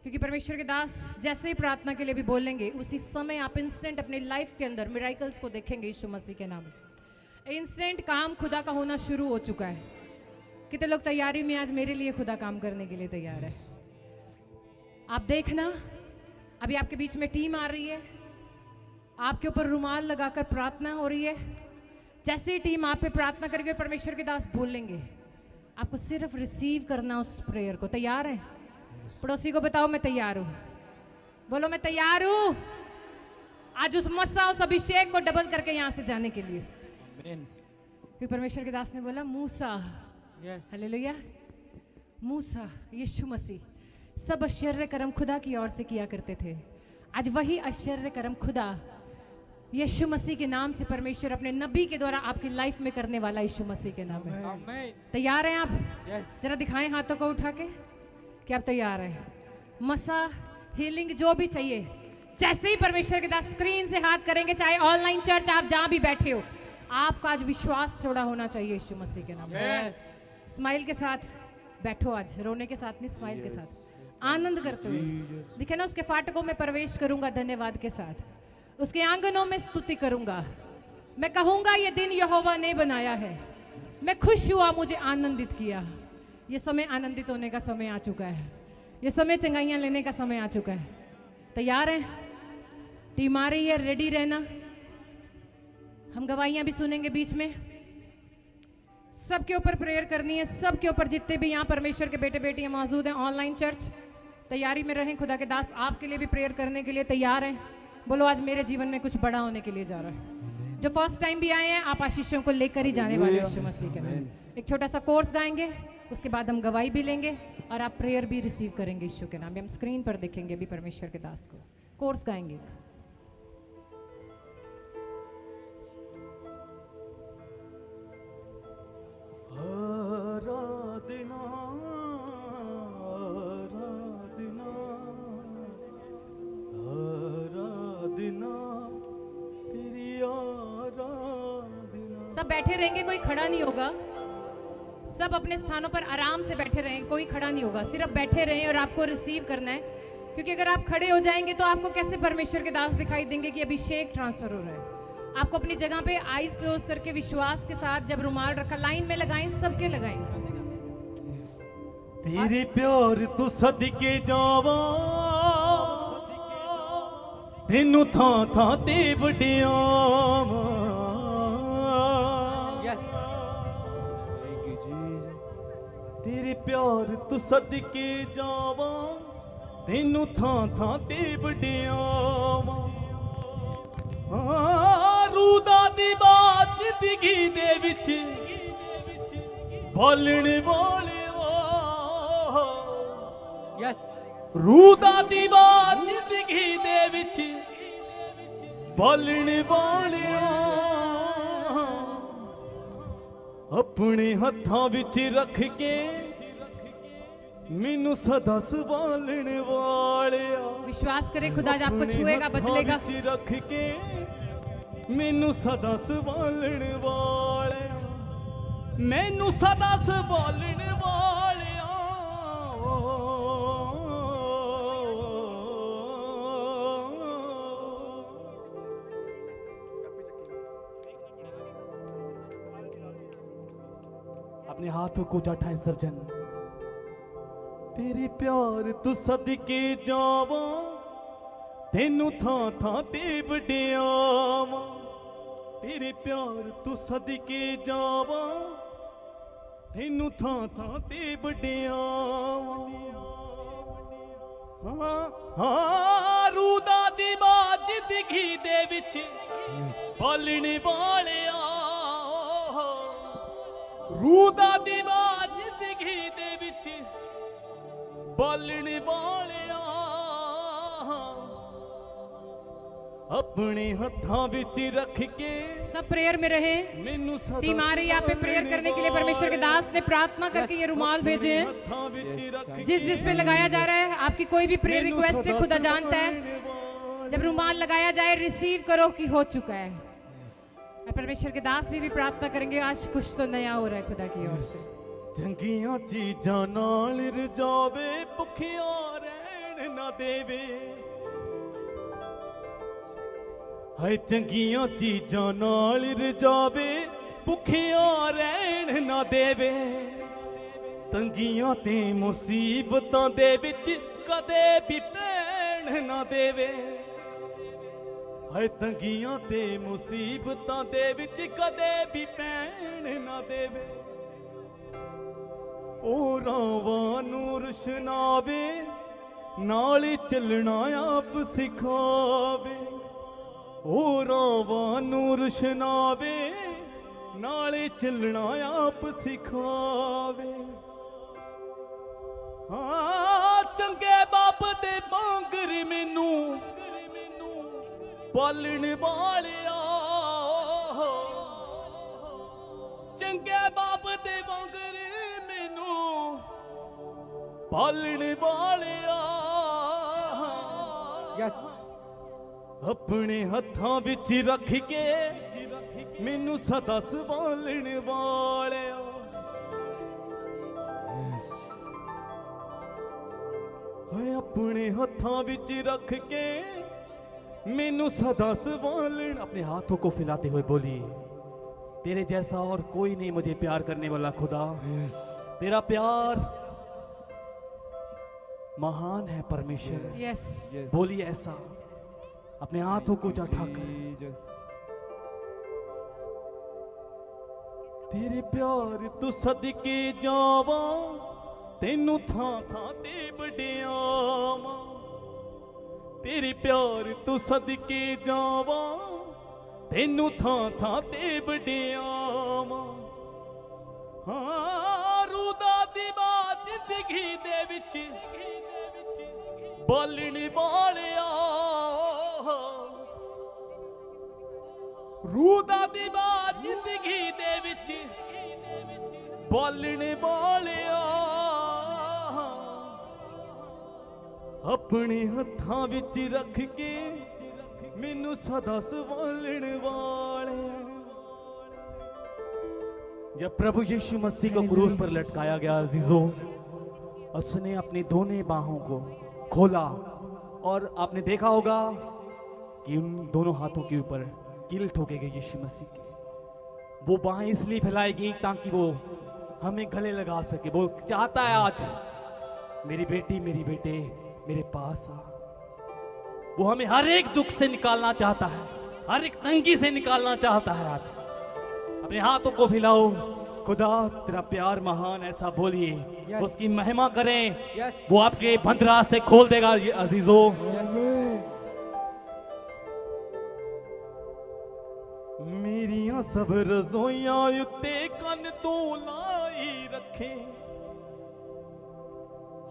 क्योंकि परमेश्वर के दास जैसे ही प्रार्थना के लिए भी बोलेंगे उसी समय आप इंस्टेंट अपने लाइफ के अंदर मिराकल्स को देखेंगे यीशु मसीह के नाम में। इंस्टेंट काम खुदा का होना शुरू हो चुका है। कितने लोग तैयारी में आज मेरे लिए खुदा काम करने के लिए तैयार है? आप देखना, अभी आपके बीच में टीम आ रही है, आपके ऊपर रुमाल लगाकर प्रार्थना हो रही है। जैसे ही टीम आप पे प्रार्थना करेगी, परमेश्वर के दास बोलेंगे, आपको सिर्फ रिसीव करना उस प्रेयर को। तैयार है? पड़ोसी को बताओ मैं तैयार हूं। बोलो मैं तैयार हूं आज उस मसा उस अभिषेक को डबल करके यहां से जाने के लिए। क्योंकि परमेश्वर के दास ने बोला मूसा, हालेलुया, मूसा यीशु मसीह सब आश्चर्य कर्म खुदा की ओर से किया करते थे। आज वही आश्चर्य कर्म खुदा यीशु मसीह के नाम से परमेश्वर अपने नबी के द्वारा आपकी लाइफ में करने वाला यीशु मसीह के नाम है। तैयार हैं आप? जरा दिखाएं हाथों को उठा के कि आप तैयार हैं। मसा हीलिंग जो भी चाहिए, जैसे ही परमेश्वर के दास स्क्रीन से हाथ करेंगे, चाहे ऑनलाइन चर्च आप जहां भी बैठे हो, आपका आज विश्वास छोड़ा होना चाहिए यीशु मसीह के नाम में। स्माइल के साथ बैठो, आज रोने के साथ नहीं, स्माइल के साथ, आनंद करते हुए। दिखे ना, उसके फाटकों में प्रवेश करूंगा धन्यवाद के साथ, उसके आंगनों में स्तुति करूंगा। मैं कहूंगा ये दिन यहोवा ने बनाया है, मैं खुश हुआ, मुझे आनंदित किया। ये समय आनंदित होने का समय आ चुका है, ये समय चंगाइयां लेने का समय आ चुका है। तैयार हैं? टीम आ रही है, रेडी रहना। हम गवाहियां भी सुनेंगे बीच में। सबके ऊपर प्रेयर करनी है, सबके ऊपर, जितने भी यहाँ परमेश्वर के बेटे बेटियां मौजूद हैं। ऑनलाइन चर्च तैयारी में रहें। खुदा के दास आपके लिए भी प्रेयर करने के लिए तैयार हैं। बोलो आज मेरे जीवन में कुछ बड़ा होने के लिए जा रहा है। जो फर्स्ट टाइम भी आए हैं, आप आशीषों को लेकर ही जाने वाले यीशु मसीह के नाम। एक छोटा सा कोर्स गाएंगे, उसके बाद हम गवाही भी लेंगे और आप प्रेयर भी रिसीव करेंगे यीशु के नाम में। हम स्क्रीन पर देखेंगे अभी परमेश्वर के दास को कोर्स गाएंगे। आराधना आराधना आराधना तेरी आराधना। सब बैठे रहेंगे, कोई खड़ा नहीं होगा। सब अपने स्थानों पर आराम से बैठे रहें, कोई खड़ा नहीं होगा, सिर्फ बैठे रहें और आपको रिसीव करना है। क्योंकि अगर आप खड़े हो जाएंगे तो आपको कैसे परमेश्वर के दास दिखाई देंगे कि अभिषेक ट्रांसफर हो रहा है। आपको अपनी जगह पे आईज क्लोज करके विश्वास के साथ, जब रुमाल रखा, लाइन में लगाएं, सबके लगाएं। तेरे प्यार तू सदके जावा, तेनू थां थां ते वडियावा। तेरे प्यार तू सदके जावा, ਤੈਨੂੰ ਥਾਂ ਥਾਂ ਤੇ ਵਡਿਆਵਾਂ ਹਾਂ ਰੂਹ ਦਾ ਦੀਵਾ ਜ਼ਿੰਦਗੀ ਦੇ ਵਿੱਚ ਬਾਲਣ ਵਾਲਿਓ यस ਰੂਹ ਦਾ ਦੀਵਾ ਜ਼ਿੰਦਗੀ ਦੇ ਵਿੱਚ ਬਾਲਣ ਵਾਲਿਓ ਆਪਣੇ ਹੱਥਾਂ ਵਿੱਚ ਰੱਖ ਕੇ ਮੈਨੂੰ ਸਦਾ ਸੰਭਾਲਣ ਵਾਲਿਆ विश्वास करें खुदा आज आपको छुएगा बदलेगा ਵਿੱਚ ਰੱਖ ਕੇ ਮੈਨੂੰ ਸਦਾ ਸੰਭਾਲਣ ਵਾਲਿਆ ਮੈਨੂੰ ਸਦਾ ਸੰਭਾਲਣ ਵਾਲਿਆ अपने हाथों को उठाएं सब जन तेरे प्यार तू सदके जावां तेनू थां थां ते वडियावां तेरे प्यार तू सदके जावां तेनू थां थां ते वडियावां हाँ हाँ रूह दा दीवा जिंदगी दे विच बालण वालिया रूह दा दीवा जिंदगी दे विच बालण वालिया अपने हत्थां विच रख के सब प्रेयर में रहे मैनू सदा टीम आ रही है यहाँ पे प्रेयर करने के लिए परमेश्वर के दास ने प्रार्थना करके ये रुमाल भेजे हैं हत्थां विच रख जिस जिस पे लगाया जा रहा है आपकी कोई भी प्रेयर रिक्वेस्ट है खुदा जानता है जब रुमाल लगाया जाए रिसीव करो कि हो चुका है परमेश्वर के दास भी प्रार्थना करेंगे आज कुछ तो नया हो रहा है खुदा की ओर से ਚੰਗੀਆਂ ਚੀਜ਼ਾਂ ਨਾਲ ਰਜਾਵੇ ਭੁੱਖਿਆ ਰਹਿਣ ਨਾ ਦੇਵੇ ਹਾਏ ਚੰਗੀਆਂ ਚੀਜ਼ਾਂ ਨਾਲ ਰਜਾਵੇ ਭੁੱਖਿਆ ਰਹਿਣ ਨਾ ਦੇਵੇ ਤੰਗੀਆਂ ਤੇ ਮੁਸੀਬਤਾਂ ਦੇ ਵਿੱਚ ਕਦੇ ਵੀ ਪੈਣ ਨਾ ਦੇਵੇ ਹਾਏ ਤੰਗੀਆਂ ਤੇ ਮੁਸੀਬਤਾਂ ਦੇ ਵਿੱਚ ਕਦੇ ਵੀ ਪੈਣ ਨਾ ਦੇਵੇ ਉਹ ਰਾਵਾਂ ਨੂੰ ਰੁਸ਼ਨਾਵੇ ਨਾਲ ਚੱਲਣਾ ਆਪ ਸਿਖਾਵੇ ਉਹ ਰਾਵਾਂ ਨੂੰ ਰੁਸ਼ਨਾਵੇ ਨਾਲ ਚੱਲਣਾ ਆਪ ਸਿਖਾਵੇ ਹਾਂ ਚੰਗੇ ਬਾਪ ਦੇ ਵਾਂਗਰ ਮੈਨੂੰ ਪਾਲਣ ਵਾਲਿਆ ਚੰਗੇ ਬਾਪ ਦੇ ਵਾਂਗਰ ਮੈਨੂੰ ਪਾਲਣ ਵਾਲਿਆ यस ਆਪਣੇ ਹੱਥਾਂ ਵਿੱਚ ਰੱਖ ਕੇ ਮੈਨੂੰ ਸਦਾ ਸੰਭਾਲਣ ਵਾਲਿਆ ਹਾਏ ਆਪਣੇ ਹੱਥਾਂ ਵਿੱਚ ਰੱਖ ਕੇ मैनू सदा संभालन अपने हाथों को फैलाते हुए बोलिए तेरे जैसा और कोई नहीं मुझे प्यार करने वाला खुदा तेरा प्यार महान है परमेश्वर यस बोलिए ऐसा अपने हाथों को उठाकर तेरे प्यार तू सदके जावा तेनू थां थां ते वडियावां तेरे प्यार तू सदके जावां तेनू थां थां ते वडियावां हाँ रूह दा दीवा जिंदगी दे विच बालण वालिया रूह दा दीवा जिंदगी दे विच बालण वालिया अपने हत्थां विच रख के मैनू सदा संभालण वालिया जब प्रभु यीशु मसीह को क्रूस पर लटकाया गया अजीजों उसने अपनी दोनों बाहों को खोला और आपने देखा होगा कि उन दोनों हाथों के ऊपर कील ठोके गए यीशु मसीह के वो बाहें इसलिए फैलाई गई ताकि वो हमें गले लगा सके वो चाहता है आज मेरी बेटी मेरी बेटे मेरे पास आ वो हमें हर एक दुख से निकालना चाहता है हर एक तंगी से निकालना चाहता है आज अपने हाथों को फैलाओ खुदा तेरा प्यार महान, ऐसा बोलिए। Yes. उसकी महिमा करें। Yes. वो आपके बंद रास्ते खोल देगा ये अजीजों। मेरिया सब रज़ोइयां उत्ते कन तू लाई रखे,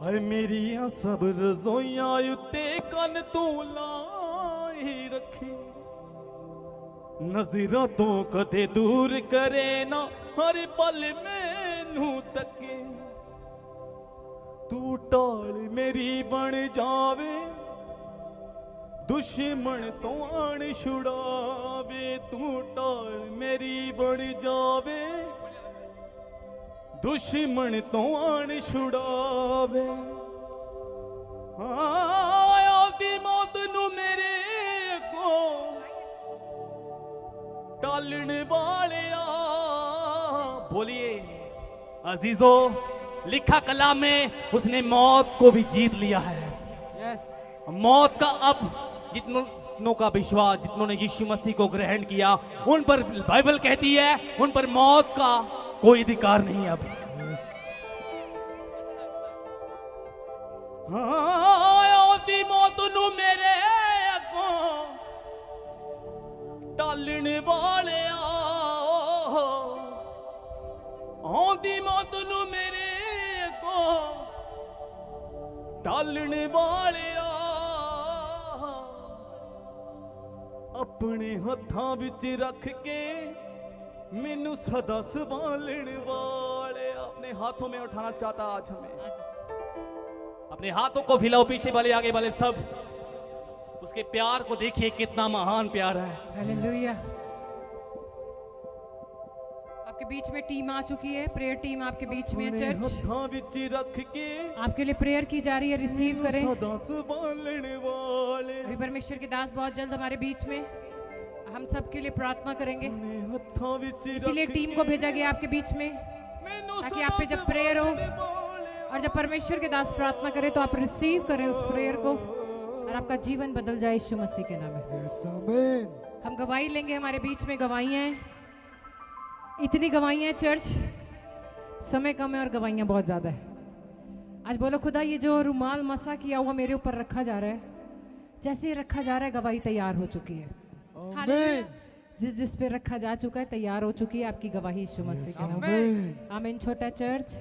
हाय मेरिया सब रज़ोइयां उत्ते कन तू लाई रखे, नज़रों तो कदे दूर करे ना हर पल मैनू तके, तू टाल मेरी बन जावे दुश्मन तो आन छुड़ावे, तू टाल मेरी बन जावे दुश्मन तो आन छुड़ावे। हाँ दी मौत नू मेरे को टालने वालिया, बोलिए अजीजों, लिखा कलाम में उसने मौत को भी जीत लिया है। मौत का अब जितनों का विश्वास, जितनों ने यीशु मसीह को ग्रहण किया, उन पर बाइबल कहती है उन पर मौत का कोई अधिकार नहीं अब। हाँ दी मौत नू मेरे को टालने वाले आंदी मौत नू मेरे को टालने वाले अपने हत्थां विच रख के मैनू सदा संभालने वाले। अपने हाथों में उठाना चाहता आज हमें, अपने हाथों को फैलाओ, पीछे वाले आगे वाले सब, उसके प्यार को देखिए कितना महान प्यार है। हालेलुया। आपके बीच में टीम आ चुकी है, प्रेयर टीम आपके बीच में है। चर्च हत्थां विच रख के आपके लिए प्रेयर की जा रही है, रिसीव करें। सदा संभालने वाले अभी परमेश्वर के दास बहुत जल्द हमारे बीच में, हम सबके लिए प्रार्थना करेंगे, हत्थां विच इसीलिए टीम को भेजा गया आपके बीच में, ताकि आप पे जब प्रेयर हो और जब परमेश्वर के दास प्रार्थना करें तो आप रिसीव करें उस प्रेयर को और आपका जीवन बदल जाए यीशु मसीह के नाम में। हम गवाही लेंगे, हमारे बीच में गवाहियां हैं, इतनी गवाहियां हैं चर्च, समय कम है और गवाहियां बहुत ज्यादा है। आज बोलो खुदा, ये जो रुमाल मसा किया हुआ मेरे ऊपर रखा जा रहा है, जैसे ही रखा जा रहा है गवाही तैयार हो चुकी है। जिस जिस पे रखा जा चुका है तैयार हो चुकी है आपकी गवाही यीशु मसीह के नाम में। आमीन। छोटा चर्च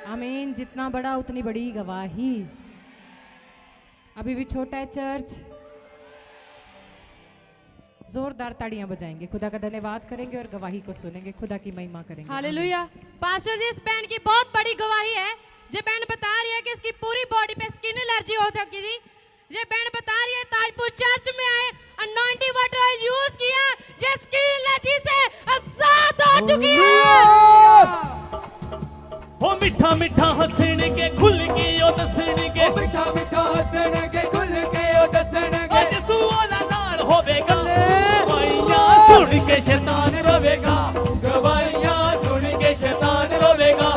आमीन, जितना बड़ा उतनी बड़ी गवाही। अभी भी छोटा है चर्च, जोरदार ताड़ियां बजाएंगे, खुदा का धन्यवाद करेंगे और गवाही को सुनेंगे, खुदा की महिमा करेंगे। हालेलुया। पास्टर जी, इस बैंड की बहुत बड़ी गवाही है। ये बैंड बता रही है कि इसकी पूरी बॉडी पे स्किन एलर्जी हो चुकी थी। ये बैंड बता रही है ताजपुर चर्च में आए, अनॉइंटिंग वाटर ऑयल यूज किया, ये स्किन एलर्जी से आजाद हो चुकी है। हो मिठा मिठा हंसण के खुल के ओ दसण के, मिठा मिठा हंसण के खुल के ओ दसण के, अज सुआला नाल होवेगा, गवाइयां सुन के शैतान रोवेगा, गवाइयां सुन के शैतान रोवेगा,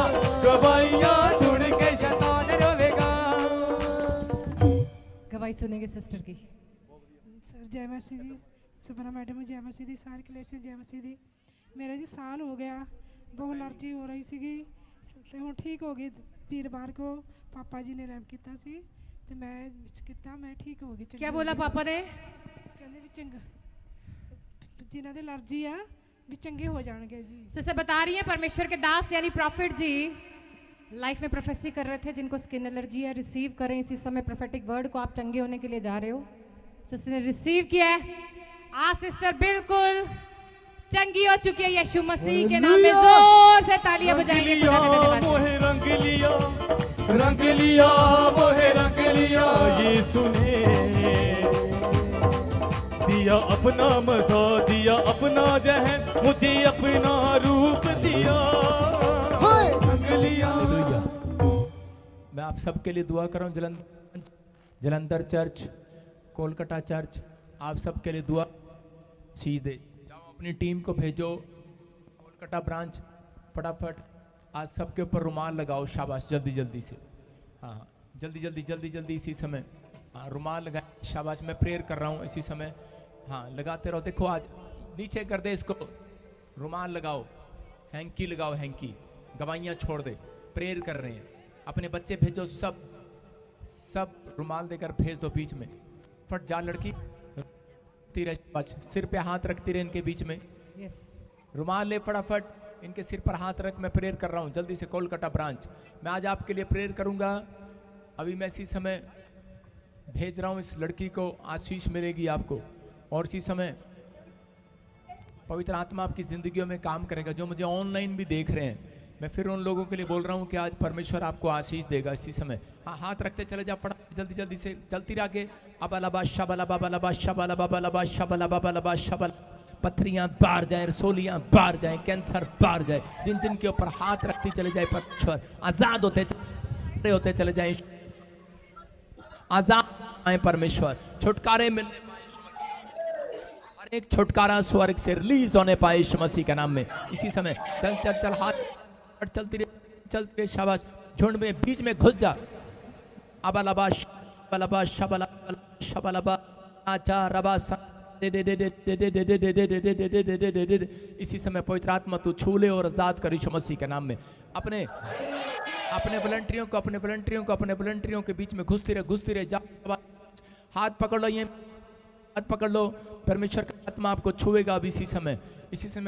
गवाइयां सुन के शैतान रोवेगा। गवाही सुनेंगे सिस्टर की। सर जय मसीह जी, सपना मैडम जय मसीह दी, सारे कलेसियन जय मसीह दी। मेरा जी साल हो गया, बहुत एलर्जी हो रही सी ते हुण ठीक हो गई। वीरवार को पापा जी ने रैंप किया सी ते मैं किया, मैं ठीक हो गई। क्या बोला पापा ने? कहंदे भी चंगा, जिन्हां दे एलर्जी आ भी चंगे हो जाएंगे जी। सिस्टर बता रही है परमेश्वर के दास यानी प्रॉफिट जी लाइफ में प्रोफेसी कर रहे थे, जिनको स्किन एलर्जी है, रिसीव करें इसी समय प्रोफेटिक वर्ड को। आप चंगे होने के लिए जा रहे हो, सिस्टर ने रिसीव किया है। आज सिस्टर बिल्कुल चंगी हो चुकी है यीशु मसीह के नाम में। जोर से तालियां बजाएंगे। मोहे रंग लिया, रंग लिया मोहे रंग लिया, यीशु ने दिया अपना मज़ा, दिया अपना जहन, मुझे अपना रूप दिया, रंग लिया। मैं आप सबके लिए दुआ कर रहा हूँ। जलंधर चर्च, कोलकाता चर्च, आप सबके लिए दुआ। सीधे जाओ, अपनी टीम को भेजो कोलकाता ब्रांच, फटाफट आज सबके ऊपर रुमाल लगाओ। शाबाश, जल्दी जल्दी से, हाँ जल्दी जल्दी जल्दी जल्दी इसी समय, हाँ रुमाल लगाए। शाबाश, मैं प्रेयर कर रहा हूँ इसी समय, हाँ लगाते रहो। देखो आज नीचे कर दे इसको, रुमाल लगाओ। हैंकी लगाओ, हैंकी, गवाइयाँ छोड़ दे, प्रेयर कर रहे हैं। अपने बच्चे भेजो, सब रुमाल देकर भेज दो बीच में। फट जा लड़की, तेरे सिर पे हाथ रखती रहे इनके बीच में, यस। रुमाल ले फटाफट, इनके सिर पर हाथ रख। मैं प्रेयर कर रहा हूँ जल्दी से कोलकाता ब्रांच। मैं आज आपके लिए प्रेयर करूँगा। अभी मैं इसी समय भेज रहा हूँ इस लड़की को, आशीष मिलेगी आपको। और इसी समय पवित्र आत्मा आपकी ज़िंदगियों में काम करेगा। जो मुझे ऑनलाइन भी देख रहे हैं, मैं फिर उन लोगों के लिए बोल रहा हूँ कि आज परमेश्वर आपको आशीष देगा इसी समय। हाँ, हाथ रखते चले जा, फटाफट जल्दी जल्दी से चलती रह के। अबलबा शबला बाबा शबला बाबा शबला बाबा शबल, पथरियां बाहर जाए, रसोलियां बाहर जाए, कैंसर बाहर जाए, जिन जिन के ऊपर हाथ रखती चले जाए परमेश्वर आजाद होते चले जाए, आजाद आए परमेश्वर, छुटकारे मिलने पाए, हर एक छुटकारा स्वर्ग से रिलीज होने पाए यीशु मसीह के नाम में। इसी समय चल चल चल, हाथ चलती रहे, शाबाश। झुंड में बीच में घुस जा। अबलबा शबला शबला शबला आचा रबा। इसी समय पवित्र आत्मा तू छू ले और आजाद कर यीशु मसीह के नाम में। अपने वॉलंटियरों के बीच में घुसती रहे। जा, हाथ पकड़ लो, ये हाथ पकड़ लो। परमेश्वर का आत्मा आपको छुएगा अब इसी समय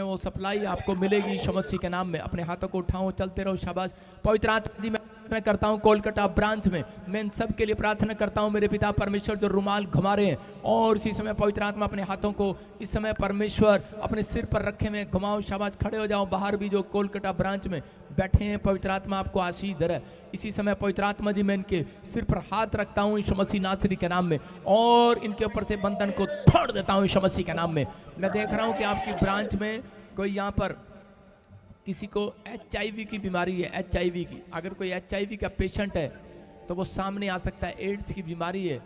वो सप्लाई आपको मिलेगी यीशु मसीह के नाम में। अपने हाथों को उठाओ, चलते रहो, शाबाश। पवित्र आत्मा जी, मैं करता हूँ कोलकाता ब्रांच में, मैं इन सब के लिए प्रार्थना करता हूँ मेरे पिता परमेश्वर, जो रुमाल घुमा रहे हैं। और इसी समय पवित्र आत्मा अपने हाथों को इस समय परमेश्वर अपने सिर पर रखे हुए घुमाओ, शाबाश। खड़े हो जाओ। बाहर भी जो कोलकाता ब्रांच में बैठे हैं, पवित्र आत्मा आपको आशीष दे रहा है। इसी समय पवित्र आत्मा जी, मैं इनके सिर पर हाथ रखता हूँ यीशु मसीह नासरी के नाम में, और इनके ऊपर से बंधन को तोड़ देता हूँ यीशु मसीह के नाम में। मैं देख रहा हूँ कि आपकी ब्रांच में कोई यहाँ पर किसी को HIV की बीमारी है, HIV की। अगर कोई HIV का पेशेंट है तो वो सामने आ सकता है। एड्स की बीमारी है,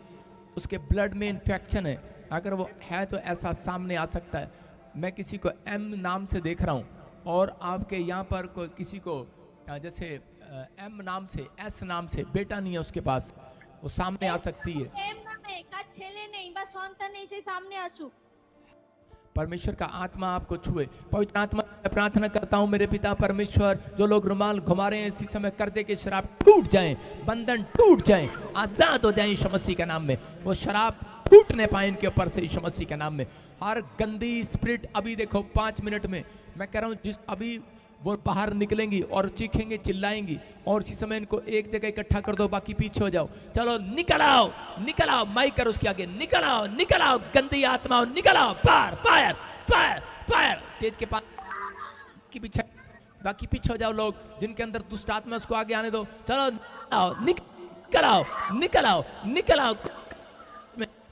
उसके ब्लड में इन्फेक्शन है, अगर वो है तो ऐसा सामने आ सकता है। मैं किसी को M नाम से देख रहा हूँ, और आपके यहाँ पर कोई किसी को जैसे M नाम से, S नाम से, बेटा नहीं है उसके पास, वो सामने आ सकती है। परमेश्वर का आत्मा आपको छुए। पवित्र आत्मा, मैं प्रार्थना करता हूँ मेरे पिता परमेश्वर, जो लोग रुमाल घुमा रहे हैं, इसी समय कर्जे के शराब टूट जाएं, बंधन टूट जाएं, आजाद हो जाएं यीशु मसीह के नाम में। वो शराब टूटने पाए इनके ऊपर से यीशु मसीह के नाम में। हर गंदी स्पिरिट, अभी देखो 5 मिनट में मैं कह रहा हूँ, जिस अभी वो बाहर निकलेंगी और चीखेंगी, चिल्लाएंगी, और इसी समय इनको एक जगह इकट्ठा कर दो, बाकी पीछे हो जाओ। चलो निकल आओ, माइक कर उसके आगे, निकल आओ, गंदी आत्माओं निकल आओ, फायर, स्टेज के पास की पीछे, बाकी पीछे हो जाओ। लोग जिनके अंदर दुष्ट आत्मा, उसको आगे आने दो। चलो निकल आओ।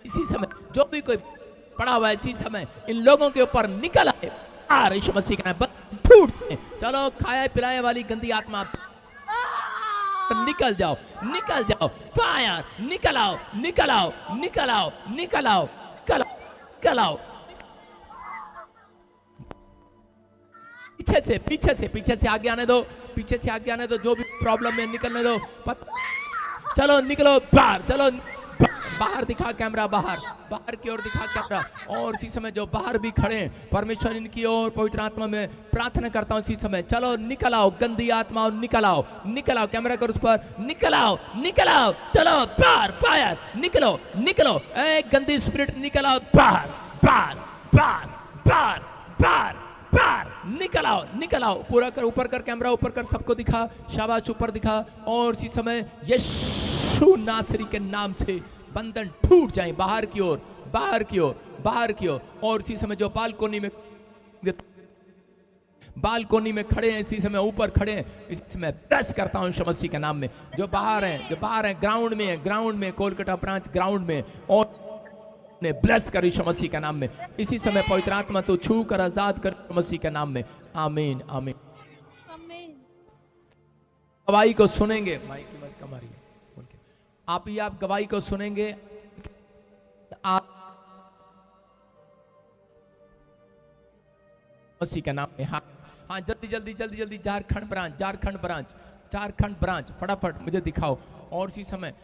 इसी समय जो भी कोई पड़ा हुआ है, इसी समय इन लोगों के ऊपर निकल आए यीशु मसीह का नाम, फूट। चलो खाए पिलाए वाली गंदी आत्मा निकल जाओ, फायर, निकल आओ। पीछे से आगे आने दो, जो भी प्रॉब्लम है निकलने दो। चलो निकलो बाहर, चलो बाहर दिखा कैमरा, बाहर की ओर दिखा कैमरा। और इसी समय जो बाहर भी खड़े हैं, परमेश्वर इनकी ओर पवित्र आत्मा में प्रार्थना करता हूँ इसी समय। चलो निकल आओ, गंदी आत्माओं निकल आओ, कैमरा कर उस पर, निकल आओ। चलो बाहर, फायर, निकलो, ए गंदी स्पिरिट निकल आओ, बाहर, निकल आओ। पूरा कर, ऊपर कर कैमरा, ऊपर कर, सबको दिखा, शाबाश, ऊपर दिखा। और इसी समय यीशु नासरी के नाम से बंधन टूट जाए, बाहर की ओर। और इसी समय जो बालकोनी में खड़े हैं, इसी समय ऊपर खड़े हैं, इस समय ब्लेस करता हूं यीशु मसीह के नाम में। जो बाहर हैं, ग्राउंड में, कोलकाता ब्रांच ग्राउंड में, और ने ब्लेस कर यीशु मसीह के नाम में। इसी समय पवित्र आत्मा तो छू कर आजाद कर यीशु मसीह के नाम में। आमीन। गवाही को सुनेंगे, माइक की मत कम आ रही है, आप गवाही को सुनेंगे। आप मसीह के नाम में। हाँ, जल्दी झारखंड ब्रांच फटाफट मुझे दिखाओ। और इसी समय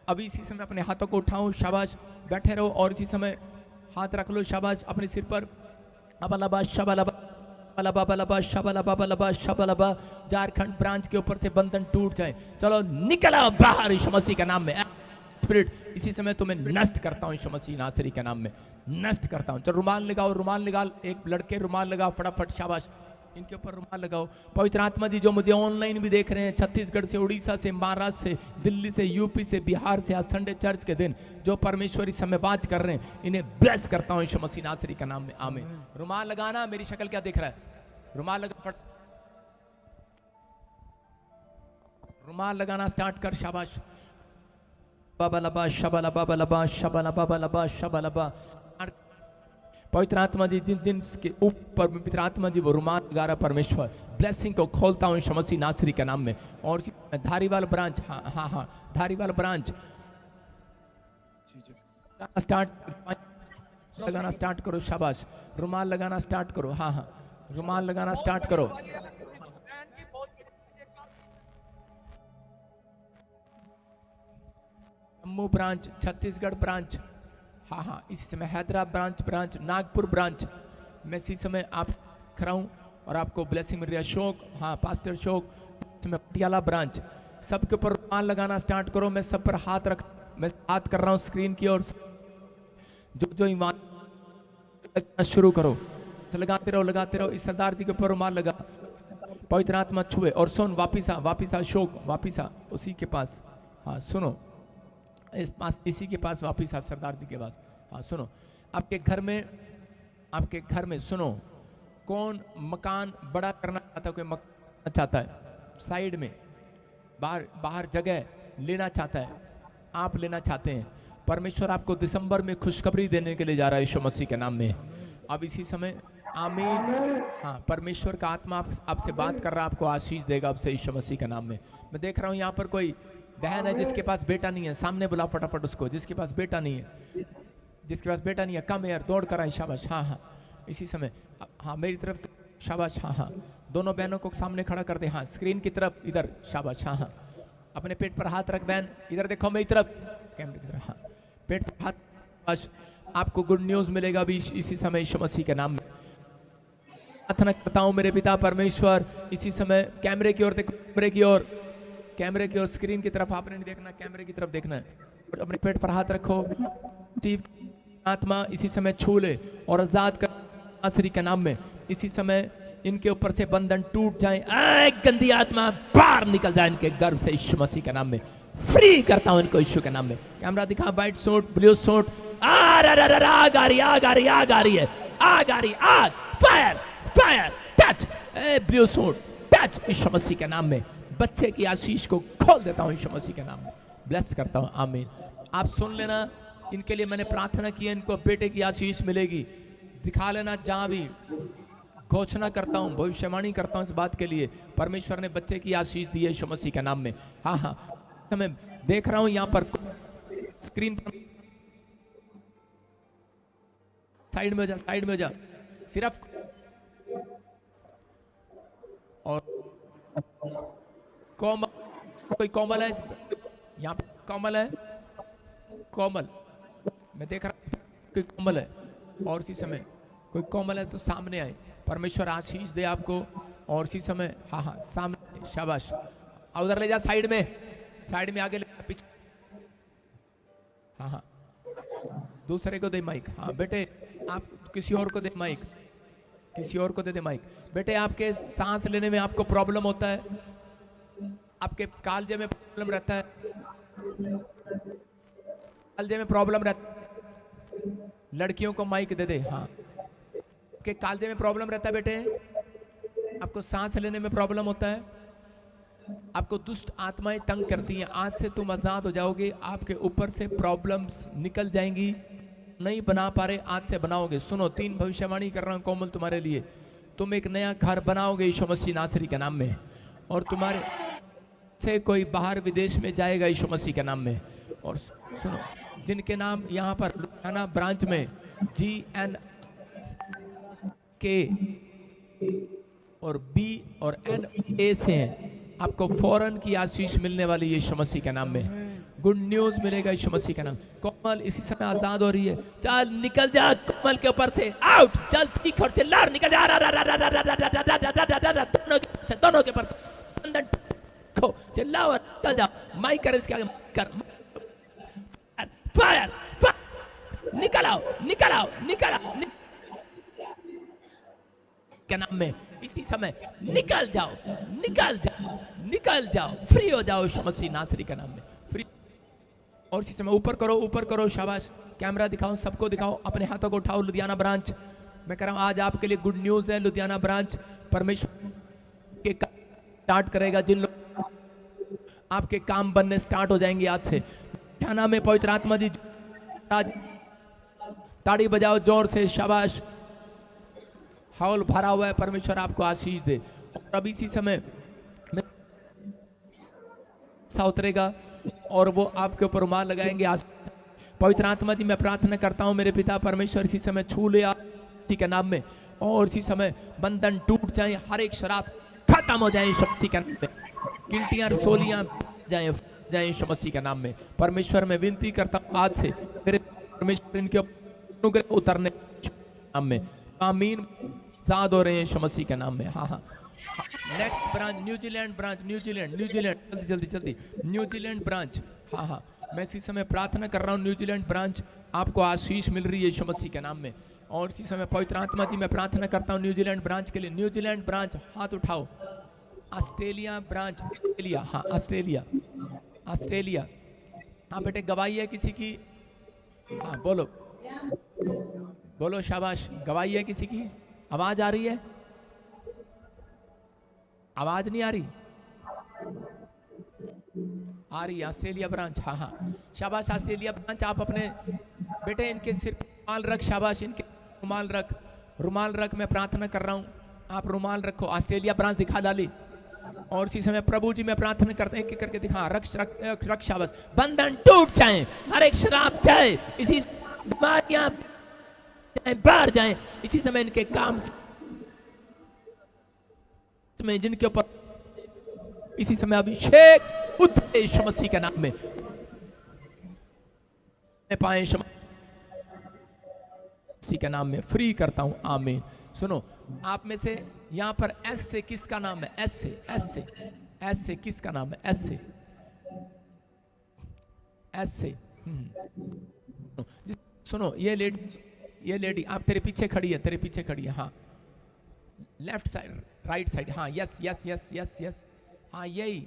अभी इसी समय अपने हाथों को उठाओ, शाबाश, बैठे रहो। और इसी समय हाथ रख लो, शाबाश, अपने सिर पर। शबलबा शबलबा शबलबा। झारखंड ब्रांच के ऊपर से बंधन टूट जाए। चलो निकला बाहर यीशु मसीह के नाम में। स्पिरिट इसी समय तुम्हें नष्ट करता हूँ यीशु मसीह नासरी के नाम में, नष्ट करता हूँ। चलो रुमाल लगाओ, रुमाल निकाल, एक लड़के रुमाल लगाओ फटाफट, शाबाश, इनके ऊपर रुमाल लगाओ। पवित्र आत्मा जी जो मुझे ऑनलाइन भी देख रहे हैं, छत्तीसगढ़ से, उड़ीसा से, महाराष्ट्र से, दिल्ली से, यूपी से, बिहार से, आज संडे चर्च के दिन जो परमेश्वर इस समय बात कर रहे हैं, इन्हें ब्लेस करता हूँ यीशु मसीह नासरी का नाम में, आमीन। रुमाल लगाना, मेरी शक्ल क्या दिख रहा है? रुमाल लगा, फट रुमाल लगाना स्टार्ट कर, शाबाश। बाबा शबलबा शबलबा। पवित्र आत्मा जी जिन जिन के ऊपर पवित्र आत्मा जी वो रुमाल लगा रहा, परमेश्वर ब्लेसिंग को खोलता हूँ यीशु मसीह नासरी के नाम में। और धारीवाल ब्रांच, हाँ धारीवाल ब्रांच स्टार्ट लगाना स्टार्ट करो, शाबाश। रुमाल लगाना स्टार्ट करो, हाँ रुमाल लगाना स्टार्ट करो। जम्मू ब्रांच, छत्तीसगढ़ ब्रांच, हाँ इसी समय हैदराबाद ब्रांच, नागपुर ब्रांच, मैं इसी समय आप खड़ा हूँ और आपको ब्लेसिंग मिल रही है। अशोक, हाँ पास्टर अशोक, पटियाला ब्रांच, सबके ऊपर रुमाल लगाना स्टार्ट करो। मैं सब पर मैं हाथ कर रहा हूँ स्क्रीन की ओर। जो ईमान शुरू करो, लगाते रहो। इस सरदार जी के ऊपर रुमाल लगा, पवित्र आत्मा छुए। और सुन, वापिस आ अशोक, वापिस आ उसी के पास, हाँ सुनो, इसी के पास वापिस आ, सरदार जी के पास, हाँ सुनो। आपके घर में सुनो, कौन मकान बड़ा करना चाहता है? कोई मकान चाहता है, साइड में बाहर जगह लेना चाहता है, आप लेना चाहते हैं। परमेश्वर आपको दिसंबर में खुशखबरी देने के लिए जा रहा है यीशु मसीह के नाम में। अब इसी समय आमीन, हाँ परमेश्वर का आत्मा आपसे बात कर रहा है, आपको आशीष देगा अब से यीशु मसीह के नाम में। मैं देख रहा हूँ यहाँ पर कोई बहन है जिसके पास बेटा नहीं है, सामने बुला फटाफट उसको, जिसके पास बेटा नहीं है, कम यार, दौड़ कर आए, शाबाश। हाँ इसी समय, हाँ मेरी तरफ, शाबाश। हाँ दोनों बहनों को सामने खड़ा कर दे, हाँ स्क्रीन की तरफ, इधर, शाबाश। हाँ अपने पेट पर हाथ रख बहन, इधर देखो मेरी तरफ, कैमरे की तरफ, हाँ पेट पर हाथ, शाबाश। आपको गुड न्यूज मिलेगा अभी इसी समय यीशु मसीह के नाम में। प्रार्थना करता हूँ मेरे पिता परमेश्वर, इसी समय कैमरे की ओर देखो, कैमरे की ओर, स्क्रीन की तरफ आपने नहीं देखना, कैमरे की तरफ देखना है। अपने पेट पर हाथ रखो, आत्मा इसी समय छू ले और आजाद कर नासरी के नाम में। इसी समय इनके ऊपर से बंधन टूट जाए, गंदी आत्मा बाहर निकल जाए इनके गर्भ से यीशु मसीह के नाम में। फ्री करता हूं इनको यीशु के नाम में। कैमरा दिखा, व्हाइट सूट, ब्लू सूट, आग आ रही है, आग, fire, touch, blue suit, touch यीशु मसीह के नाम में। बच्चे की आशीष को खोल देता हूं यीशु मसीह के नाम में, ब्लेस करता हूं, आमीन। आप सुन लेना, इनके लिए मैंने प्रार्थना की है, इनको बेटे की आशीष मिलेगी। दिखा लेना, जहां भी घोषणा करता हूं, भविष्यवाणी करता हूं इस बात के लिए, परमेश्वर ने बच्चे की आशीष दी है यीशु मसीह के नाम में। हाँ मैं देख रहा हूं यहाँ पर स्क्रीन पर, साइड में हो जा, सिर्फ और कोमल, कोई कोमल है यहाँ पर? कोमल, मैं देख रहा हूँ कोई कोमल है, और इसी समय कोई कोमल है तो सामने आए, परमेश्वर आशीष दे आपको। और इसी समय, हाँ सामने, शाबाश। उधर ले जा, साइड में आगे ले, पीछे, हाँ दूसरे को दे माइक। हाँ बेटे, आप किसी और को दे माइक, बेटे आपके सांस लेने में आपको प्रॉब्लम होता है, आपके कालजे में प्रॉब्लम रहता है, लड़कियों को माइक दे दे। हाँ आपके कालजे में प्रॉब्लम रहता है बेटे, आपको सांस लेने में प्रॉब्लम होता है, आपको दुष्ट आत्माएं तंग करती हैं, आज से तुम आजाद हो जाओगे, आपके ऊपर से प्रॉब्लम्स निकल जाएंगी, नहीं बना पा रहे, आज से बनाओगे। सुनो, 3 भविष्यवाणी कर रहा हूं कोमल तुम्हारे लिए, तुम एक नया घर बनाओगे यीशु मसीह नासरी के नाम में, और तुम्हारे से कोई बाहर विदेश में जाएगा यीशु मसीह के नाम में। और सुनो, जिनके नाम यहाँ पर लुधियाना ब्रांच में GN के और B और NA से हैं, आपको फौरन की आशीष मिलने वाली यीशु मसीह के नाम में। गुड न्यूज मिलेगा यीशु मसीह का नाम। कोमल इसी समय आजाद हो रही है, चल निकल जा कोमल के ऊपर से, आउट, चल ठीक और चिल्ला निकल जा, दोनों के ऊपर से बंधन खो, चिल्लाओ और निकल जा। माइक कर इसके आगे कर, फायर फायर, निकल आओ निकल आओ निकल आओ के नाम में इसी समय निकल जाओ निकल जाओ निकल जाओ, फ्री हो जाओ यीशु मसीह नासरी के नाम में, फ्री। और इसी समय ऊपर करो, शाबाश, कैमरा दिखाओ, सबको दिखाओ, अपने हाथों को उठाओ। लुधियाना ब्रांच मैं कह रहा हूं आज आपके लिए गुड न्यूज है। लुधियाना ब्रांच परमेश्वर के स्टार्ट करेगा, जिन लोग आपके काम बनने स्टार्ट हो जाएंगे आज से। लुधियाना में पवित्र आत्मा जी, ताड़ी बजाओ जोर से, शाबाश, हॉल भरा हुआ है, परमेश्वर आपको आशीष दे। और अभी इसी समय सा उतरेगा और वो आपके ऊपर रुमाल लगाएंगे। आज पवित्र आत्मा जी मैं प्रार्थना करता हूँ मेरे पिता परमेश्वर इसी समय छू ले शक्ति के नाम में, और इसी समय बंधन टूट जाए, हर एक शराब खत्म हो जाए शक्ति के नाम में, गिल्टियां रसोलियां जाए यीशु मसीह के नाम में। परमेश्वर मैं विनती करता हूँ आज से मेरे परमेश्वर इनके अनुग्रह उतरने नाम में, आमीन। आजाद हो रहे हैं यीशु मसीह के नाम में। हाँ, next branch New Zealand branch, New Zealand जल्दी न्यूजीलैंड ब्रांच। हाँ, मैं इसी समय प्रार्थना कर रहा हूँ न्यूजीलैंड ब्रांच आपको आशीष मिल रही है यीशु मसीह के नाम में। और इसी समय पवित्र आत्मा जी मैं प्रार्थना करता हूँ न्यूजीलैंड ब्रांच के लिए। न्यूजीलैंड ब्रांच हाथ उठाओ। ऑस्ट्रेलिया ब्रांच, ऑस्ट्रेलिया, हाँ ऑस्ट्रेलिया, हाँ बेटे गवाही है किसी की? हाँ बोलो शाबाश, गवाही है किसी की? आवाज आ रही है? आवाज नहीं आ रही? आ रही है। ऑस्ट्रेलिया ब्रांच, हाँ शाबाश। ऑस्ट्रेलिया ब्रांच आप अपने बेटे इनके सिर पर रुमाल रख, शाबाश, इनके रुमाल रख। मैं प्रार्थना कर रहा हूँ, आप रुमाल रखो। ऑस्ट्रेलिया ब्रांच दिखा डाली। और इसी समय प्रभु जी मैं प्रार्थना करते हैं, एक करके दिखा, रख शाबाश। बंधन टूट जाए, हर एक शराब जाए, इसी बीमारियां बाहर जाए इसी समय, इनके काम में जिनके ऊपर इसी समय अभिषेक उतरे यीशु मसीह के नाम में पाए, यीशु मसीह के नाम में फ्री करता हूं, आमीन। सुनो, आप में से यहां पर एस से किसका नाम है? एस से किसका नाम है? एस से सुनो, ये लेडी आप तेरे पीछे खड़ी है, हाँ, लेफ्ट साइड, राइट साइड, हाँ, यस, हाँ यही,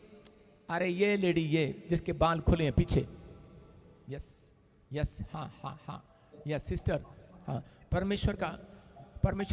अरे ये लेडी, ये जिसके बाल खुले हैं पीछे, यस, हाँ, यस सिस्टर, हाँ। परमेश्वर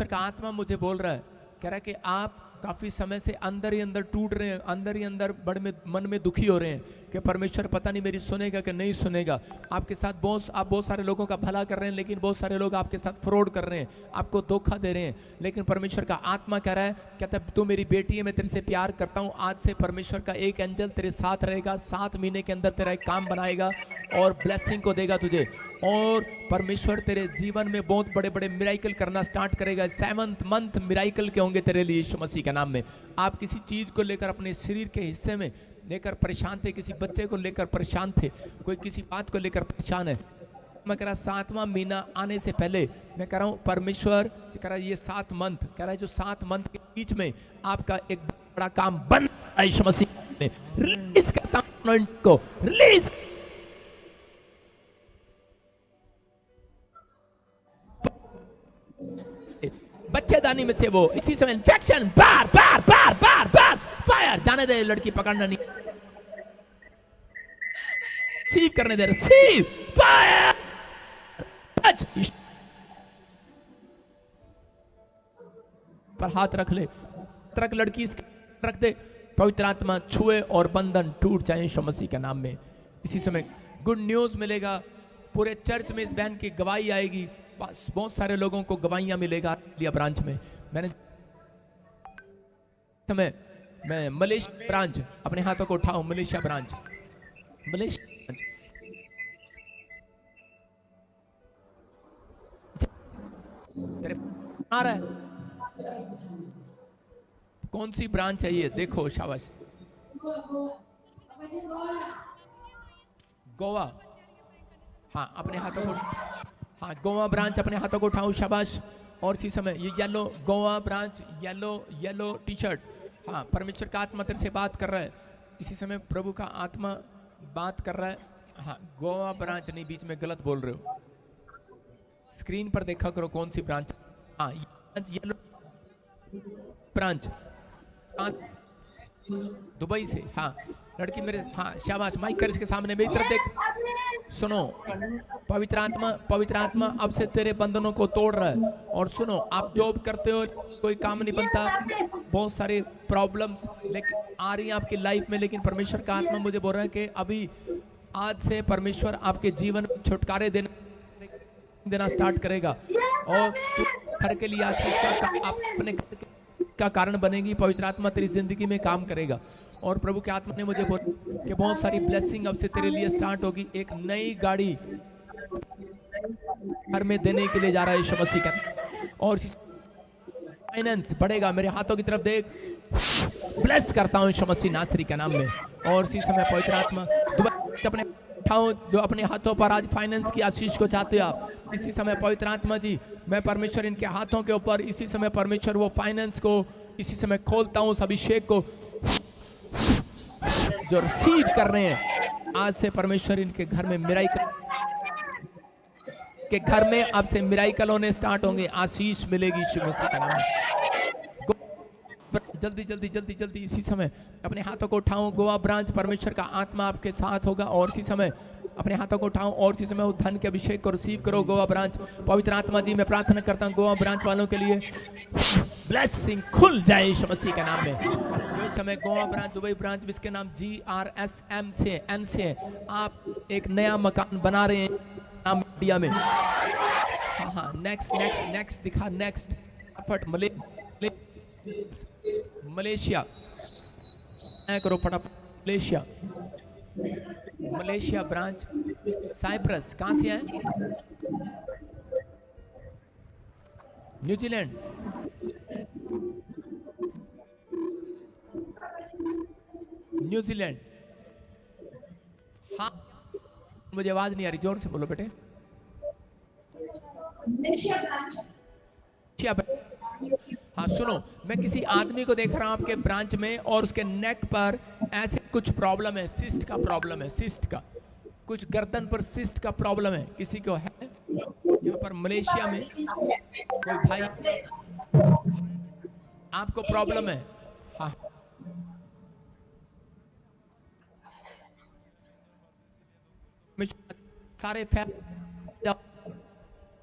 का आत्मा मुझे बोल रहा है, कह रहा है कि आप काफी समय से अंदर ही अंदर टूट रहे हैं, अंदर ही अंदर बड़ में मन में दुखी हो रहे हैं कि परमेश्वर पता नहीं मेरी सुनेगा कि नहीं सुनेगा। आपके साथ आप बहुत सारे लोगों का भला कर रहे हैं, लेकिन बहुत सारे लोग आपके साथ फ्रॉड कर रहे हैं, आपको धोखा दे रहे हैं। लेकिन परमेश्वर का आत्मा कह रहा है, कहता है तू मेरी बेटी है, मैं तेरे से प्यार करता हूँ। आज से परमेश्वर का एक एंजल तेरे साथ रहेगा, 7 महीने के अंदर तेरा एक काम बनाएगा और ब्लेसिंग को देगा तुझे, और परमेश्वर तेरे जीवन में बहुत बड़े बड़े मिराइकल करना स्टार्ट करेगा। 7th मंथ मिराइकल के होंगे तेरे लिए यीशु मसीह के नाम में। आप किसी चीज को लेकर, अपने शरीर के हिस्से में लेकर परेशान थे, किसी बच्चे को लेकर परेशान थे, कोई किसी बात को लेकर परेशान है। मैं कह रहा 7वां महीना आने से पहले मैं कह रहा हूँ, परमेश्वर कह रहा है ये 7 मंथ, कह रहा है जो 7 मंथ के बीच में आपका एक बड़ा काम बन रहा है यीशु मसीह ने। रिलीज करता हूं को, रिलीज बच्चेदानी में से वो इसी समय इन्फेक्शन बार फायर जाने दे, लड़की पकड़ना नहीं, रिसीव करने दे, रिसीव फायर टच पर हाथ रख ले, रख लड़की रख दे, पवित्र आत्मा छुए और बंधन टूट जाए यीशु मसीह के नाम में। इसी समय गुड न्यूज मिलेगा, पूरे चर्च में इस बहन की गवाही आएगी, बहुत सारे लोगों को गवाहियां मिलेगा। लिया ब्रांच में मैं मलेशिया ब्रांच, अपने हाथों को उठाओ, मलेशिया ब्रांच तेरे आ रहा है, कौन सी ब्रांच है ये देखो, शाबाश। गोवा, हाँ अपने हाथों को, हाँ गोवा ब्रांच अपने हाथों को उठाओ, शाबाश। और इसी समय ये yellow Goa branch, yellow T shirt, हाँ परमेश्वर का आत्मा तेरे से बात कर रहा है इसी समय, प्रभु का आत्मा बात कर रहा है। हाँ गोवा ब्रांच नहीं, बीच में गलत बोल रहे हो, स्क्रीन पर देखा करो कौन सी ब्रांच। हाँ येलो ब्रांच दुबई से, हाँ लड़की मेरे, हाँ शाबाश। माइक कर इसके सामने, मेरी तरफ देख। सुनो, पवित्र आत्मा अब से तेरे बंधनों को तोड़ रहा है। और सुनो, आप जॉब करते हो, कोई काम नहीं बनता, बहुत सारे प्रॉब्लम्स लेकिन आ रही हैं आपकी लाइफ में, लेकिन परमेश्वर का आत्मा मुझे बोल रहा है कि अभी आज से परमेश्वर आपके जीवन में छुटकारे देना स्टार्ट करेगा और तू घर के लिए आशीष का अपने का कारण बनेगी। पवित्र आत्मा तेरी जिंदगी में काम करेगा और प्रभु के आत्मा ने मुझे बोला कि बहुत सारी ब्लेसिंग अब से तेरे लिए स्टार्ट होगी। एक नई गाड़ी घर में देने के लिए जा रहा है यीशु मसीह का, और फाइनेंस बढ़ेगा। मेरे हाथों की तरफ देख, ब्लेस करता हूँ यीशु मसीह नासरी के नाम में। और इसी समय पवित्र आत्मा अपने उठाओ जो अपने हाथों पर आज फाइनेंस की आशीष को चाहते हो आप, इसी समय पवित्र आत्मा जी मैं परमेश्वर इनके हाथों के ऊपर इसी समय परमेश्वर वो फाइनेंस को इसी समय खोलता हूँ, उस अभिषेक को जो रिसीव कर रहे हैं आज से परमेश्वर इनके घर में मिराइकल के घर में अब से मिराइकल होने स्टार्ट होंगे, आशीष मिलेगी यीशु मसीह के नाम में। जल्दी इसी समय अपने हाथों को उठाओ। गोवा ब्रांच परमेश्वर का आत्मा आपके साथ होगा और इसी समय अपने हाथों को उठाओ और इसी समय उस धन के अभिषेक को रिसीव करो। गोवा ब्रांच पवित्र आत्मा जी मैं प्रार्थना करता हूँ गोवा ब्रांच वालों के लिए ब्लेसिंग खुल जाए यीशु मसीह के नाम में। जो समय गोवा ब्रांच दुबई ब्रांच जिसके नाम GRSM से N से आप एक नया मकान बना रहे हैं नाम इंडिया में। हाँ नेक्स्ट दिखा, नेक्स्ट मलेशिया करो फटाफट। मलेशिया ब्रांच, साइप्रस, कहाँ से है? न्यूजीलैंड, हाँ मुझे आवाज नहीं आ रही, जोर से बोलो बेटे। हाँ सुनो, मैं किसी आदमी को देख रहा हूं आपके ब्रांच में और उसके नेक पर ऐसे कुछ प्रॉब्लम है, सिस्ट का प्रॉब्लम है, सिस्ट का कुछ गर्दन पर सिस्ट का प्रॉब्लम है, किसी को है यहाँ पर मलेशिया में कोई भाई आपको प्रॉब्लम है। हाँ सारे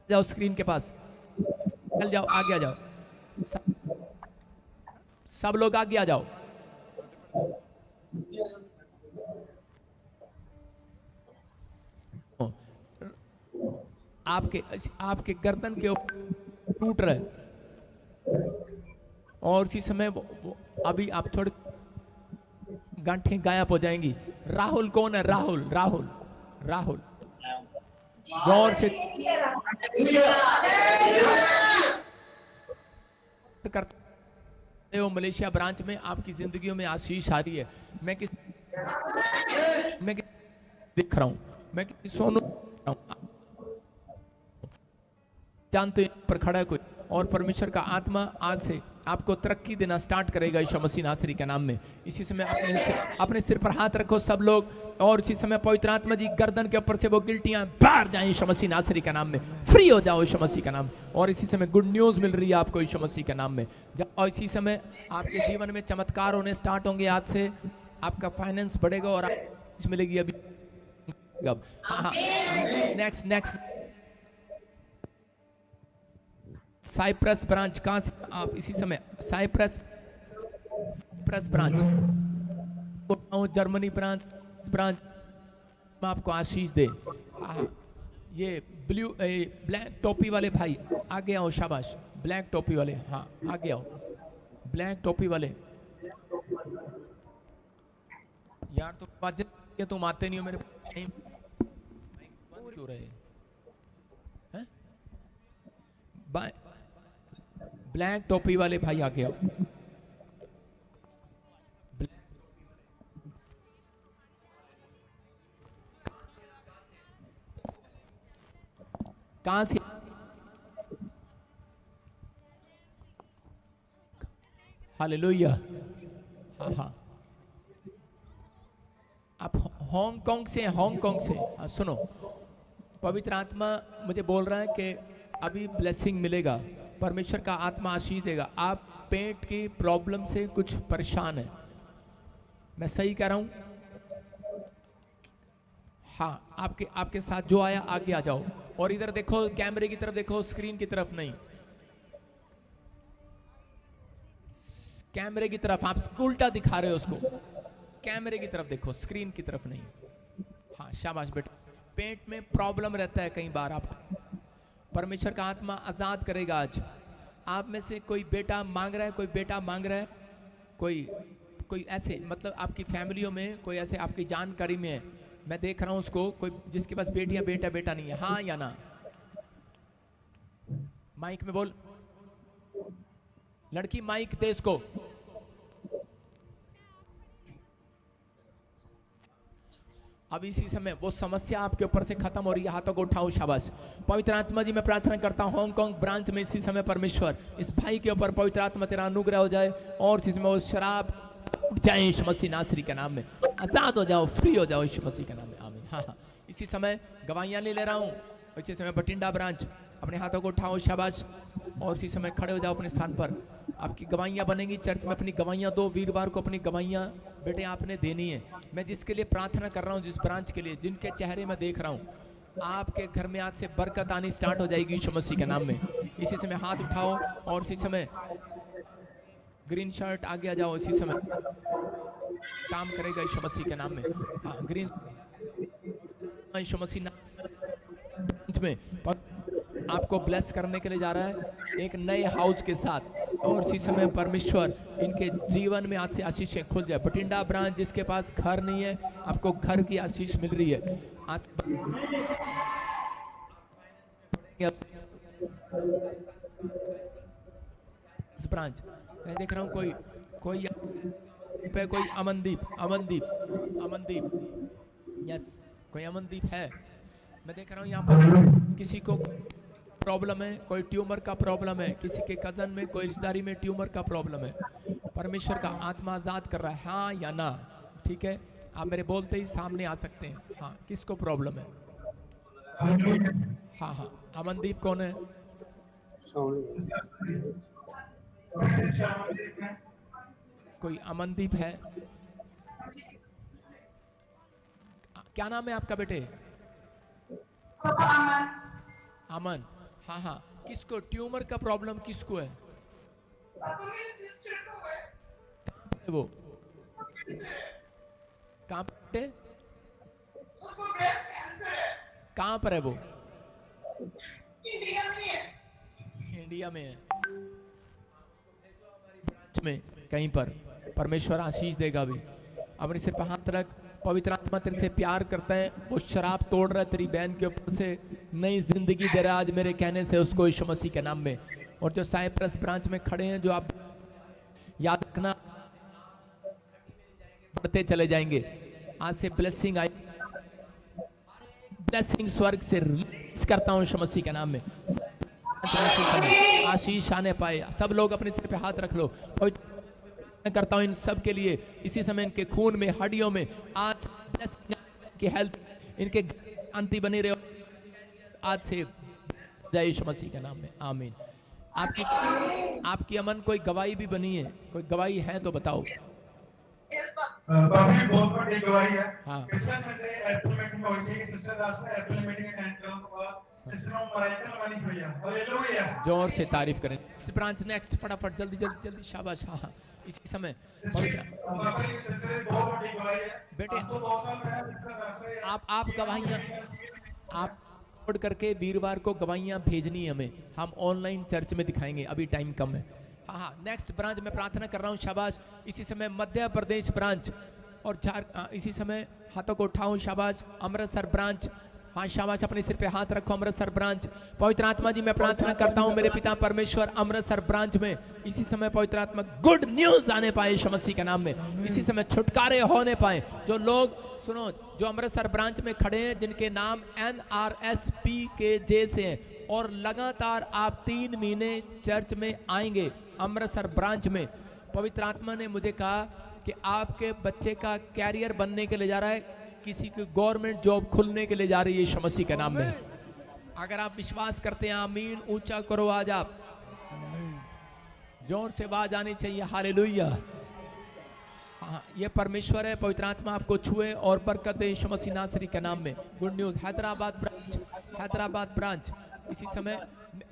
जाओ स्क्रीन के पास, चल जाओ, आगे आ जाओ, सब लोग आगे आ जाओ। आपके गर्दन के ऊपर टूट रहा है और इसी समय अभी आप थोड़े गांठें गायब हो जाएंगी। राहुल कौन है? राहुल जोर से करते हो। मलेशिया ब्रांच में आपकी जिंदगियों में आशीष आ रही है। मैं दिख रहा हूं, मैं सोनू जानते पर खड़ा है कोई, और परमेश्वर का आत्मा आज से आपको तरक्की देना स्टार्ट करेगा यीशु मसीह नासरी के नाम में। इसी समय अपने सिर पर हाथ रखो सब लोग, और इसी समय पवित्र आत्मा जी गर्दन के ऊपर से वो गिल्टियां बाहर जाएं यीशु मसीह नासरी के नाम में, फ्री हो जाओ यीशु मसीह का नाम। और इसी समय गुड न्यूज मिल रही है आपको यीशु मसीह के नाम में। और इसी समय आपके जीवन में चमत्कार होने स्टार्ट होंगे। आज से आपका फाइनेंस बढ़ेगा और आपको मिलेगी अभी। नेक्स्ट साइप्रस ब्रांच, कहां से आप? इसी समय साइप्रस ब्रांच, जर्मनी ब्रांच में आपको आशीष दे। हाँ ये ब्लैक टोपी वाले भाई आगे आओ, शाबाश। ब्लैक टोपी वाले, हाँ आगे आओ। ब्लैक टोपी वाले यार, तो तुम आते नहीं हो मेरे बंद क्यों रहे हैं? ब्लैक टोपी वाले भाई आगे आओ। कहां से? हालेलुया। हाँ हाँ, आप हांगकांग से हैं? हांगकांग से? हाँ, सुनो, पवित्र आत्मा मुझे बोल रहा है कि अभी ब्लेसिंग मिलेगा, परमेश्वर का आत्मा आशीष देगा। आप पेट की प्रॉब्लम से कुछ परेशान है, मैं सही कह रहा हूं? हाँ, आपके साथ जो आया आगे आ जाओ, और इधर देखो, कैमरे की तरफ देखो, स्क्रीन की तरफ नहीं, कैमरे की तरफ। आप उल्टा दिखा रहे हो उसको, कैमरे की तरफ देखो, स्क्रीन की तरफ नहीं। हाँ, शाबाश बेटा। पेट में प्रॉब्लम रहता है कई बार आपको, परमेश्वर का आत्मा आजाद करेगा आज। आप में से कोई बेटा मांग रहा है, कोई बेटा मांग रहा है, कोई ऐसे, मतलब आपकी फैमिलियों में कोई ऐसे आपकी जानकारी में है, मैं देख रहा हूं उसको, कोई जिसके पास बेटी या बेटा नहीं है? हाँ या ना? माइक में बोल, लड़की माइक दे इसको। अब इसी समय वो समस्या आपके ऊपर से खत्म हो रही है, हाथों को उठाओ, शाबाश। पवित्र आत्मा जी, मैं प्रार्थना करता हूं हांगकांग ब्रांच में इसी समय परमेश्वर इस भाई के ऊपर पवित्र आत्मा तेरा अनुग्रह हो जाए, और इसी समय वो शराब उठ जाए यीशु मसीह नासरी के नाम में, आजाद हो जाओ, फ्री हो जाओ यीशु मसीह के नाम में, आमीन। हाँ हाँ, इसी समय गवाहियां ले रहा हूँ, इसी समय बठिंडा ब्रांच, अपने हाथों को उठाओ, शाबाश, और इसी समय खड़े हो जाओ अपने स्थान पर। आपकी गवाहियां बनेंगी, चर्च में अपनी गवाहियां दो, वीरवार को अपनी गवाहियां बेटे आपने देनी है। मैं जिसके लिए प्रार्थना कर रहा हूं, जिस ब्रांच के लिए, जिनके चेहरे में देख रहा हूं, आपके घर में आज से बरकत आनी स्टार्ट हो जाएगी यीशु मसीह के नाम में। इसी समय हाथ उठाओ, और इसी समय ग्रीन शर्ट आगे आ जाओ, इसी समय काम करेगा यीशु मसीह के नाम में। हाँ, ग्रीन यीशु मसीह में आपको ब्लेस करने के लिए जा रहा है एक नए हाउस के साथ, और इसी समय परमेश्वर इनके जीवन में आज से आशीषें खुल जाए। बठिंडा ब्रांच, जिसके पास घर नहीं है, आपको घर की आशीष मिल रही है आज। ब्रांच मैं देख रहा हूँ, कोई अमनदीप, यस, कोई अमनदीप है, मैं देख रहा हूँ यहाँ पर। किसी को प्रॉब्लम है, कोई ट्यूमर का प्रॉब्लम है, किसी के कजन में, कोई रिश्तेदारी में ट्यूमर का प्रॉब्लम है, परमेश्वर का आत्मा आजाद कर रहा है, हाँ या ना? ठीक है, आप मेरे बोलते ही सामने आ सकते हैं। हाँ, किसको प्रॉब्लम है? हाँ हाँ, अमनदीप कौन है? कोई अमनदीप है? क्या नाम है आपका बेटे? अमन। हाँ हाँ, किसको ट्यूमर का प्रॉब्लम किसको है? वो कहाँ पे? कहाँ पर है वो? इंडिया में है, में कहीं पर। परमेश्वर आशीष देगा भी। अपने सिर पर हाथ रख, पवित्र आत्मा तेरे से प्यार करता है, वो शराब तोड़ रहा है तेरी बहन के ऊपर से, नई जिंदगी दे रहा है आज मेरे कहने से उसको यीशु मसीह के नाम में। और जो साइप्रस ब्रांच में खड़े हैं, जो आप याद रखना, बढ़ते चले जाएंगे, आज से ब्लेसिंग आई, ब्लेसिंग स्वर्ग से रिलीज करता हूं यीशु मसीह के नाम में। आशीष आने पाए। सब लोग अपने सिर पे हाथ रख लो। करता हूं इन सब के लिए, इसी समय इनके खून में, हड्डियों में आज की हेल्थ, इनके शांति बनी रहे आज से, जय यीशु मसीह के नाम में, आमीन। आपकी अमन कोई गवाही भी बनी है? कोई गवाही है तो बताओ। बहुत बड़ी गवाही है। हाँ, क्रिसमस संडे अप्रैल मीटिंग हुई थी, सिस्टर दास ने अप्रैल मीटिंग अटेंड करने के बाद सिस्टर ने मराइकल वाली भैया, हालेलुया, जोर से तारीफ करें। नेक्स्ट ब्रांच, नेक्स्ट, फटाफट, जल्दी जल्दी जल्दी, शाबाश। हाँ हाँ, इसी समय बेटे आप गवाहियां आप रिकॉर्ड करके वीरवार को गवाहियां भेजनी है हमें, हम ऑनलाइन चर्च में दिखाएंगे, अभी टाइम कम है। हाँ हाँ, नेक्स्ट ब्रांच में प्रार्थना कर रहा हूँ, शाबाश। इसी समय मध्य प्रदेश ब्रांच, और इसी समय हाथों को उठाऊं, शाबाश। अमृतसर ब्रांच, हाँ शाबाश, अपने सिर पे हाथ रखो। अमृतसर ब्रांच, पवित्र आत्मा जी मैं प्रार्थना करता हूँ मेरे पिता परमेश्वर, अमृतसर ब्रांच में इसी समय पवित्र आत्मा गुड न्यूज आने पाए यीशु मसीह के नाम में, इसी समय छुटकारे होने पाए। जो लोग सुनो, जो अमृतसर ब्रांच में खड़े हैं, जिनके नाम NRSP के जे से हैं, और लगातार आप 3 महीने चर्च में आएंगे अमृतसर ब्रांच में। पवित्र आत्मा ने मुझे कहा कि आपके बच्चे का कैरियर बनने के लिए जा रहा है, किसी की गवर्नमेंट जॉब खुलने के लिए जा रही है यीशु मसीह के नाम में। अगर आप विश्वास करते हैं आमीन ऊंचा करो आज आप, जोर से आवाज आनी चाहिए हालेलुया। हाँ, ये परमेश्वर है, पवित्र आत्मा आपको छुए और बरकत दे यीशु मसीह नासरी के नाम में। गुड न्यूज हैदराबाद ब्रांच इसी समय,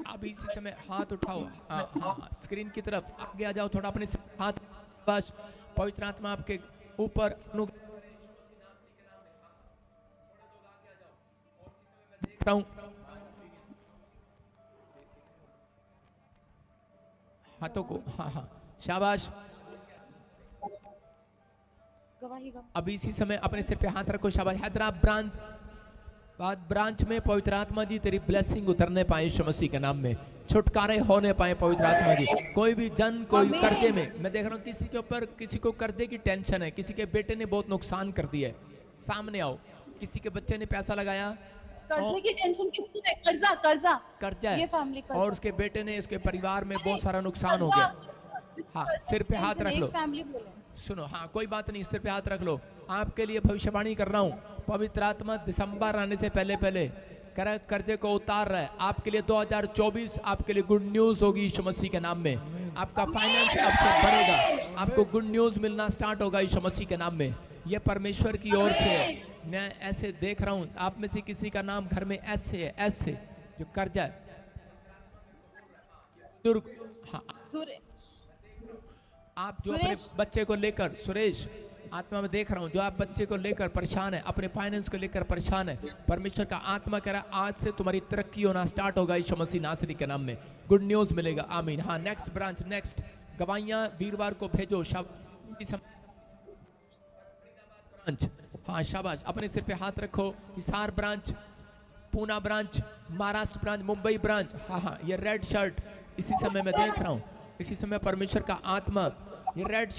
अभी इसी समय हाथ उठाओ, हाँ स्क्रीन की तरफ आगे आ जाओ थोड़ा, अपने हाथ बस पवित्र आत्मा आपके ऊपर देख रहा हूं, हाथों को, हाँ शाबाश। अभी इसी समय अपने सिर पे हाथ रखो, शाबाश। हैदराबाद ब्रांच में पवित्र आत्मा जी तेरी ब्लेसिंग उतरने पाए यीशु मसीह के नाम में, छुटकारे होने पाए पवित्र आत्मा जी। कोई भी जन कोई कर्जे में, मैं देख रहा हूँ किसी के ऊपर, किसी को कर्जे की टेंशन है, किसी के बेटे ने बहुत नुकसान कर दिया है, सामने आओ। किसी के बच्चे ने पैसा लगाया, कर्जे की टेंशन किसको है? कर्जा है, और उसके बेटे ने, उसके परिवार में बहुत सारा नुकसान हो गया। हाँ सिर पे हाथ रख लो, सुनो, हाँ कोई बात नहीं, सिर पे हाथ रख लो। आपके लिए भविष्यवाणी कर रहा हूँ, पवित्र आत्मा दिसंबर आने से पहले कर्जे को उतार रहा है आपके लिए। 2024 आपके लिए गुड न्यूज होगी यीशु मसीह के नाम में। आपका फाइनेंस अब से बढ़ेगा, आपको गुड न्यूज मिलना स्टार्ट होगा यीशु मसीह के नाम में। यह परमेश्वर की ओर से है। मैं ऐसे देख रहा हूँ, आप में से किसी का नाम घर में एस से है, एस से जो कर्जा है। हाँ, आप जो अपने बच्चे को लेकर, सुरेश आत्मा में देख रहा हूँ, जो आप बच्चे को लेकर परेशान है, अपने फाइनेंस को लेकर परेशान है, परमेश्वर का आत्मा कह रहा है आज से तुम्हारी तरक्की होना स्टार्ट होगा यीशु मसीह नासरी के नाम में। गुड न्यूज मिलेगा, आमीन। हाँ नेक्स्ट ब्रांच, नेक्स्ट गवाहियां वीरवार को भेजो, हाँ शाबाश। अपने सिर पे हाथ रखो। Hisar branch, Poona branch, Maharashtra branch, Mumbai branch, हाँ ये रेड शर्ट इसी समय मैं देख रहा हूँ, इसी समय परमेश्वर का आत्मा, ये रेड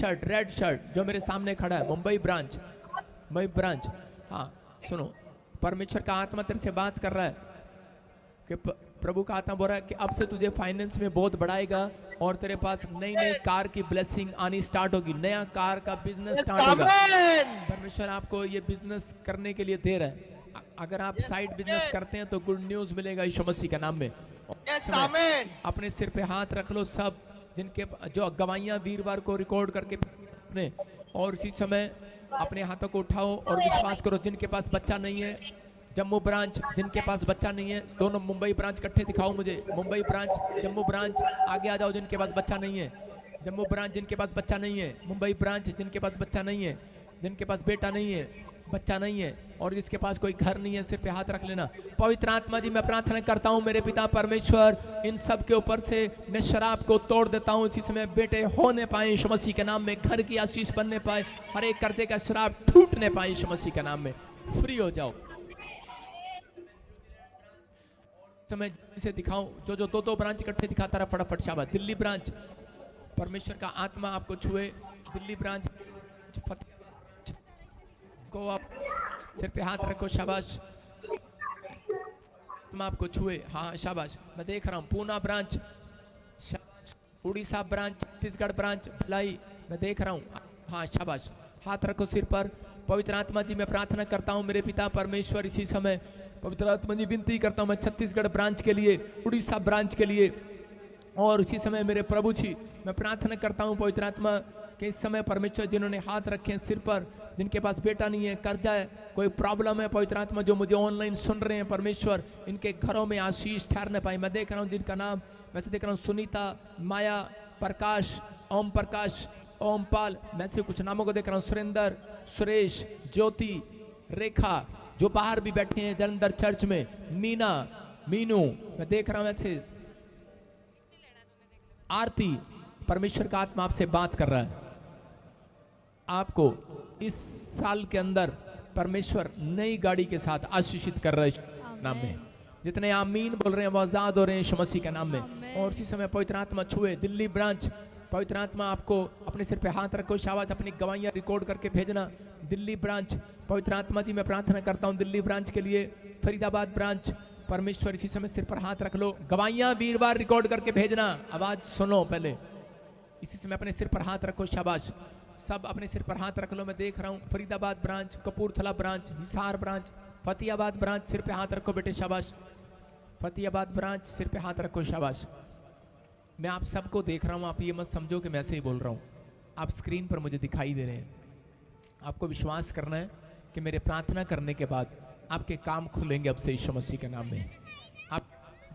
शर्ट जो मेरे सामने खड़ा है, मुंबई ब्रांच, हाँ सुनो, परमेश्वर का आत्मा तेरे से बात कर रहा है कि प्रभु का आत्मा बोल रहा है कि अब से तुझे फाइनेंस में बहुत बढ़ाएगा और तेरे पास नई कार की ब्लेसिंग आनी स्टार्ट होगी, नया कार का बिजनेस स्टार्ट होगा। परमेश्वर आपको ये बिजनेस करने के लिए दे रहा है। अगर आप साइड बिजनेस करते हैं तो गुड न्यूज मिलेगा यीशु मसीह के नाम में। अपने सिर पे हाथ रख लो सब, जिनके जो गवाहियां वीरवार को रिकॉर्ड करके अपने, और इसी समय अपने हाथों को उठाओ और विश्वास करो। जिनके पास बच्चा नहीं है, जम्मू ब्रांच, जिनके पास बच्चा नहीं है, दोनों मुंबई ब्रांच इकट्ठे दिखाओ मुझे, मुंबई ब्रांच, जम्मू ब्रांच, आगे आ जाओ। जिनके पास बच्चा नहीं है, जम्मू ब्रांच, जिनके पास बच्चा नहीं है, मुंबई ब्रांच, जिनके पास बच्चा नहीं है, जिनके पास बेटा नहीं है, बच्चा नहीं है, और जिसके पास कोई घर नहीं है, सिर पे हाथ रख लेना। पवित्र आत्मा जी मैं प्रार्थना करता हूँ मेरे पिता परमेश्वर, इन सब के ऊपर से मैं शराब को तोड़ देता हूँ। इसी समय बेटे होने पाए यीशु मसीह के नाम में, घर की आशीष बनने पाए, हर एक कर्जे का शराब टूटने पाए यीशु मसीह के नाम में। फ्री हो जाओ। समय से दिखाऊं, जो दो ब्रांच इकट्ठे दिखाता रहा, फटाफट शाबाश। दिल्ली ब्रांच, परमेश्वर का आत्मा आपको छुए। दिल्ली ब्रांच को आप सिर पे हाथ रखो, शाबाश। आत्मा आपको छुए, हाँ शाबाश। मैं देख रहा हूँ Poona branch, Orissa branch, Chhattisgarh branch, Bhilai, मैं देख रहा हूँ, हाँ शाबाश। हाथ रखो सिर पर। पवित्र आत्मा जी मैं प्रार्थना करता हूँ मेरे पिता परमेश्वर, इसी समय पवित्र आत्मा जी विनती करता हूँ मैं छत्तीसगढ़ ब्रांच के लिए, उड़ीसा ब्रांच के लिए, और उसी समय मेरे प्रभु जी मैं प्रार्थना करता हूँ पवित्र आत्मा कि इस समय परमेश्वर जिन्होंने हाथ रखे हैं सिर पर, जिनके पास बेटा नहीं है, कर्जा है, कोई प्रॉब्लम है, पवित्र आत्मा जो मुझे ऑनलाइन सुन रहे हैं परमेश्वर, इनके घरों में आशीष ठहरने पाए। मैं देख रहा हूँ जिनका नाम वैसे देख रहा हूँ, सुनीता, माया, प्रकाश, ओम प्रकाश, ओमपाल, मैं से कुछ नामों को देख रहा हूँ, सुरेंद्र, सुरेश, ज्योति, रेखा, जो बाहर भी बैठे हैं जलंधर चर्च में, मीना, मीनू, मैं देख रहा हूं ऐसे, आरती। परमेश्वर का आत्मा आपसे बात कर रहा है। आपको इस साल के अंदर परमेश्वर नई गाड़ी के साथ आशीषित कर रहे हैं नाम में। जितने आमीन बोल रहे हैं वो आजाद हो रहे हैं यीशु मसीह के नाम में। और इसी समय पवित्र आत्मा छुए। दिल्ली ब्रांच, पवित्र आत्मा आपको अपने सिर पे हाथ रखो, शाबाश। अपनी गवाहियां रिकॉर्ड करके भेजना। दिल्ली ब्रांच, पवित्र आत्मा जी मैं प्रार्थना करता हूं दिल्ली ब्रांच के लिए। फरीदाबाद ब्रांच, परमेश्वर इसी समय सिर पर हाथ रख लो। गवाहियां वीरवार रिकॉर्ड करके भेजना, आवाज सुनो पहले। इसी समय अपने सिर पर हाथ रखो, शाबाश। सब अपने सिर पर हाथ रख लो। मैं देख रहा हूँ Faridabad branch, Kapurthala branch, Hisar branch, Fatehabad branch, सिर पे हाथ रखो बेटे, शाबाश। फतेहाबाद ब्रांच, सिर पे हाथ रखो, शाबाश। मैं आप सबको देख रहा हूँ, आप ये मत समझो कि मैं ऐसे ही बोल रहा हूँ, आप स्क्रीन पर मुझे दिखाई दे रहे हैं। आपको विश्वास करना है कि मेरे प्रार्थना करने के बाद आपके काम खुलेंगे अब से यीशु मसीह के नाम में, आप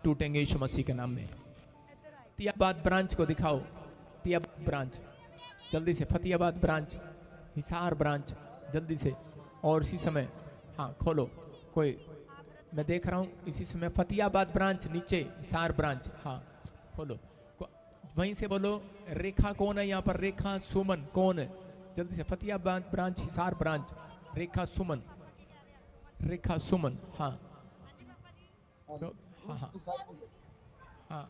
टूटेंगे यीशु मसीह के नाम में। फतेहाबाद ब्रांच को दिखाओ, फतेहाबाद ब्रांच जल्दी से, फतेहाबाद ब्रांच, हिसार ब्रांच जल्दी से। और इसी समय हाँ खोलो, कोई मैं देख रहा हूँ इसी समय फतेहाबाद ब्रांच नीचे, हिसार ब्रांच हाँ खोलो। वहीं से बोलो रेखा कौन है यहाँ पर, रेखा सुमन कौन है, जल्दी से। फतेहाबाद ब्रांच, हिसार ब्रांच, रेखा सुमन, रेखा सुमन हाँ हाँ हाँ हाँ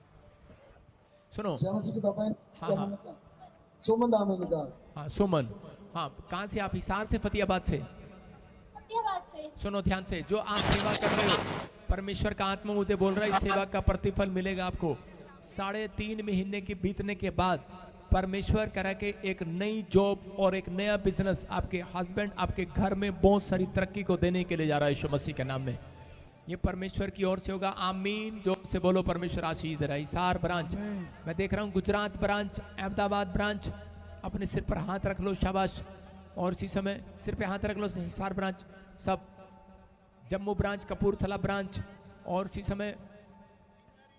सुनो हाँ हाँ सुमन हाँ सुमन हाँ। कहाँ से आप? हिसार से, फतेहाबाद से? सुनो ध्यान से, जो आप सेवा कर रहे हो, परमेश्वर का आत्मा मुझे बोल रहा है इस सेवा का प्रतिफल मिलेगा आपको। 3.5 महीने के बीतने के बाद परमेश्वर कह रहा है कि एक नई जॉब और एक नया बिजनेस आपके हस्बैंड, आपके घर में बहुत सारी तरक्की को देने के लिए जा रहा है यीशु मसीह के नाम में। ये परमेश्वर की ओर से होगा, आमीन। जोर से बोलो, परमेश्वर आशीष दे रहा है। हिसार ब्रांच मैं देख रहा हूँ, गुजरात ब्रांच, अहमदाबाद ब्रांच, अपने सिर पर हाथ रख लो, शाबाश। और इसी समय सिर पे हाथ रख लो, हिसार ब्रांच सब, जम्मू ब्रांच, कपूरथला ब्रांच, और इसी समय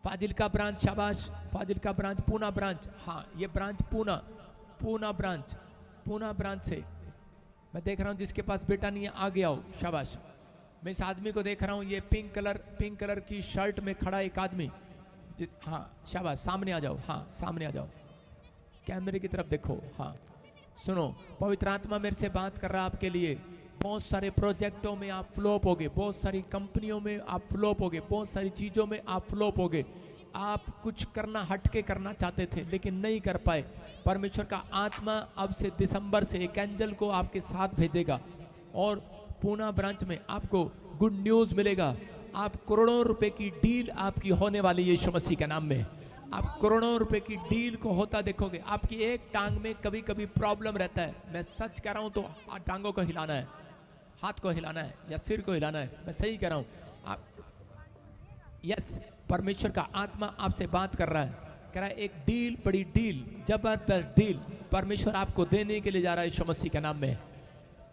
फाजिलका ब्रांच, शाबाश। फाजिलका ब्रांच, पूना ब्रांच हाँ ये branch Poona branch, Poona branch से मैं देख रहा हूँ जिसके पास बेटा नहीं है आगे आओ, शाबाश। मैं इस आदमी को देख रहा हूँ, ये पिंक कलर की शर्ट में खड़ा एक आदमी, जिस हाँ शाबाश, सामने आ जाओ, हाँ सामने आ जाओ, कैमरे की तरफ देखो हाँ। सुनो, पवित्र आत्मा मेरे से बात कर रहा है आपके लिए। बहुत सारे प्रोजेक्टों में आप फ्लॉप होगे, बहुत सारी कंपनियों में आप फ्लॉप होगे, बहुत सारी चीज़ों में आप फ्लॉप होगे। आप कुछ करना, हटके करना चाहते थे लेकिन नहीं कर पाए। परमेश्वर का आत्मा अब से दिसंबर से एक एंजल को आपके साथ भेजेगा और पूना ब्रांच में आपको गुड न्यूज़ मिलेगा। आप करोड़ों रुपए की डील आपकी होने वाली है यीशु मसीह के नाम में। आप करोड़ों रुपए की डील को होता देखोगे। आपकी एक टांग में कभी कभी प्रॉब्लम रहता है, मैं सच कह रहा हूँ, तो टांगों को हिलाना है, हाथ को हिलाना है या सिर को हिलाना है, मैं सही कह रहा हूँ आप। यस, परमेश्वर का आत्मा आपसे बात कर रहा है, कह रहा है एक डील, बड़ी डील, जबरदस्त डील परमेश्वर आपको देने के लिए जा रहा है यीशु मसीह के नाम में।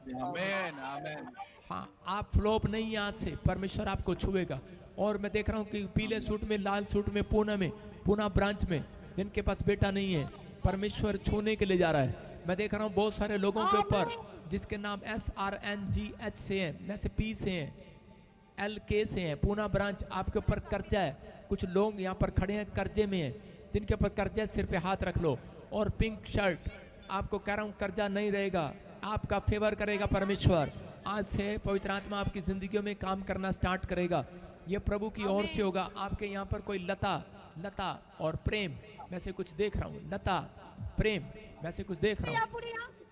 आमीन आमीन। हाँ, आप फ्लॉप नहीं, आज से परमेश्वर आपको छुएगा। और मैं देख रहा हूँ कि पीले सूट में, लाल सूट में, पूना ब्रांच में जिनके पास बेटा नहीं है, परमेश्वर छूने के लिए जा रहा है। मैं देख रहा हूँ बहुत सारे लोगों के ऊपर जिसके नाम SRNGH से हैं, में से P से हैं, LK से हैं। पूना ब्रांच आपके ऊपर कर्जा है, कुछ लोग यहाँ पर खड़े हैं कर्जे में हैं, जिनके ऊपर कर्जा है सिर पे हाथ रख लो। और पिंक शर्ट, आपको कह रहा हूँ कर्जा नहीं रहेगा, आपका फेवर करेगा परमेश्वर। आज से पवित्र आत्मा आपकी जिंदगियों में काम करना स्टार्ट करेगा, ये प्रभु की ओर से होगा। आपके यहाँ पर कोई लता और प्रेम, मैं से कुछ देख रहा हूँ, लता प्रेम, मैं से कुछ देख रहा हूँ।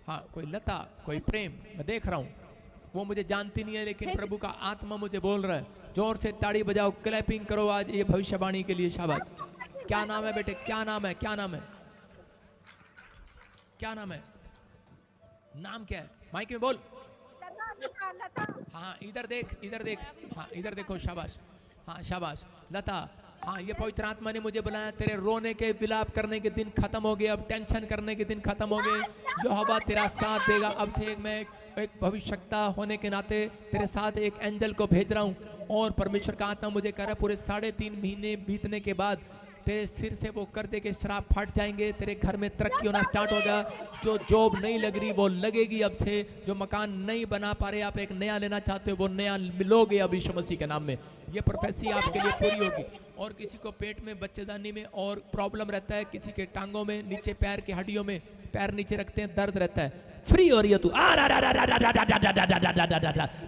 हाँ, कोई लता, कोई प्रेम, मैं देख रहा हूँ। वो मुझे जानती नहीं है लेकिन प्रभु का आत्मा मुझे बोल रहा है। जोर से ताड़ी बजाओ, क्लैपिंग करो आज ये भविष्यवाणी के लिए, शाबाश। क्या नाम है बेटे, क्या नाम है, क्या नाम है, क्या नाम है, नाम क्या है, माइक में बोल। हाँ इधर देख, इधर देख, हाँ इधर देखो, शाबाश, हाँ शाबाश लता। हाँ, ये पवित्र आत्मा ने मुझे बुलाया, तेरे रोने के, विलाप करने के दिन खत्म हो गए, अब टेंशन करने के दिन खत्म हो गए। यहोवा तेरा साथ देगा। अब से मैं एक भविष्यवक्ता होने के नाते तेरे साथ एक एंजल को भेज रहा हूँ। और परमेश्वर का आत्मा मुझे कह रहा है पूरे 3.5 महीने बीतने के बाद तेरे सिर से वो कर्जे के श्राप फट जाएंगे, तेरे घर में तरक्की होना स्टार्ट होगा। जो जॉब नहीं लग रही वो लगेगी अब से, जो मकान नहीं बना पा रहे आप एक नया लेना चाहते हो वो नया मिलोगे अब यीशु मसीह के नाम में। ये प्रोफेसी आपके लिए पूरी होगी। और किसी को पेट में, बच्चेदानी में और प्रॉब्लम रहता है, किसी के टांगों में, नीचे पैर की हड्डियों में, पैर नीचे रखते हैं दर्द रहता है, फ्री हो रही है तू,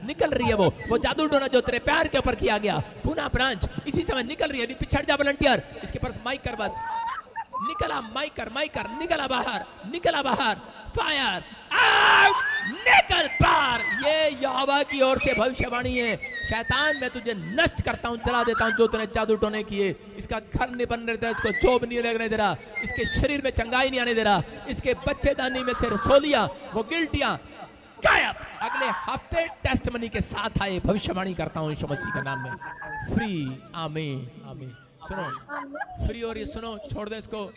निकल रही है वो जादू टोना जो तेरे पैर के ऊपर किया गया। पूना ब्रांच इसी समय निकल रही है। पिछड़ जा वॉलंटियर, इसके पास माइक कर, बस निकला, माइक कर, निकला बाहर, फायर आउट, निकल पार। ये यहोवा की ओर से भविष्यवाणी है, शैतान मैं तुझे नष्ट करता हूँ, जला देता हूँ जो तूने जादू टोने किए। इसका घर नहीं बनने दे रहा, इसको जॉब नहीं लगने दे रहा, इसके शरीर में चंगाई नहीं आने दे रहा, इसके बच्चेदानी में से रसोलियां वो गिल्टियां गायब। अगले हफ्ते टेस्ट मनी के साथ आए, भविष्यवाणी करता हूँ यीशु मसीह के नाम में। फ्री, आमीन आमीन। सुनो फ्री, और ये सुनो, छोड़ दे इसको।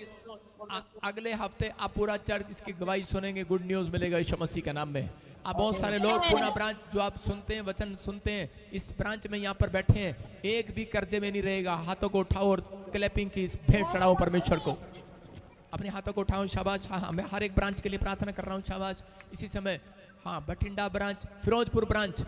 अगले हफ्ते आप पूरा चर्च इसकी गवाही सुनेंगे, गुड न्यूज मिलेगा यीशु मसीह के नाम में। आप बहुत सारे लोग पूरा ब्रांच जो आप सुनते हैं, वचन सुनते हैं, इस ब्रांच में यहाँ पर बैठे हैं, एक भी कर्जे में नहीं रहेगा। हाथों को उठाओ और क्लैपिंग की भेंट चढ़ाओ परमेश्वर को। अपने हाथों को उठाओ, शाबाश। हाँ, मैं हर एक ब्रांच के लिए प्रार्थना कर रहा हूँ, शाबाश। इसी समय हाँ, बठिंडा ब्रांच, फिरोजपुर ब्रांच,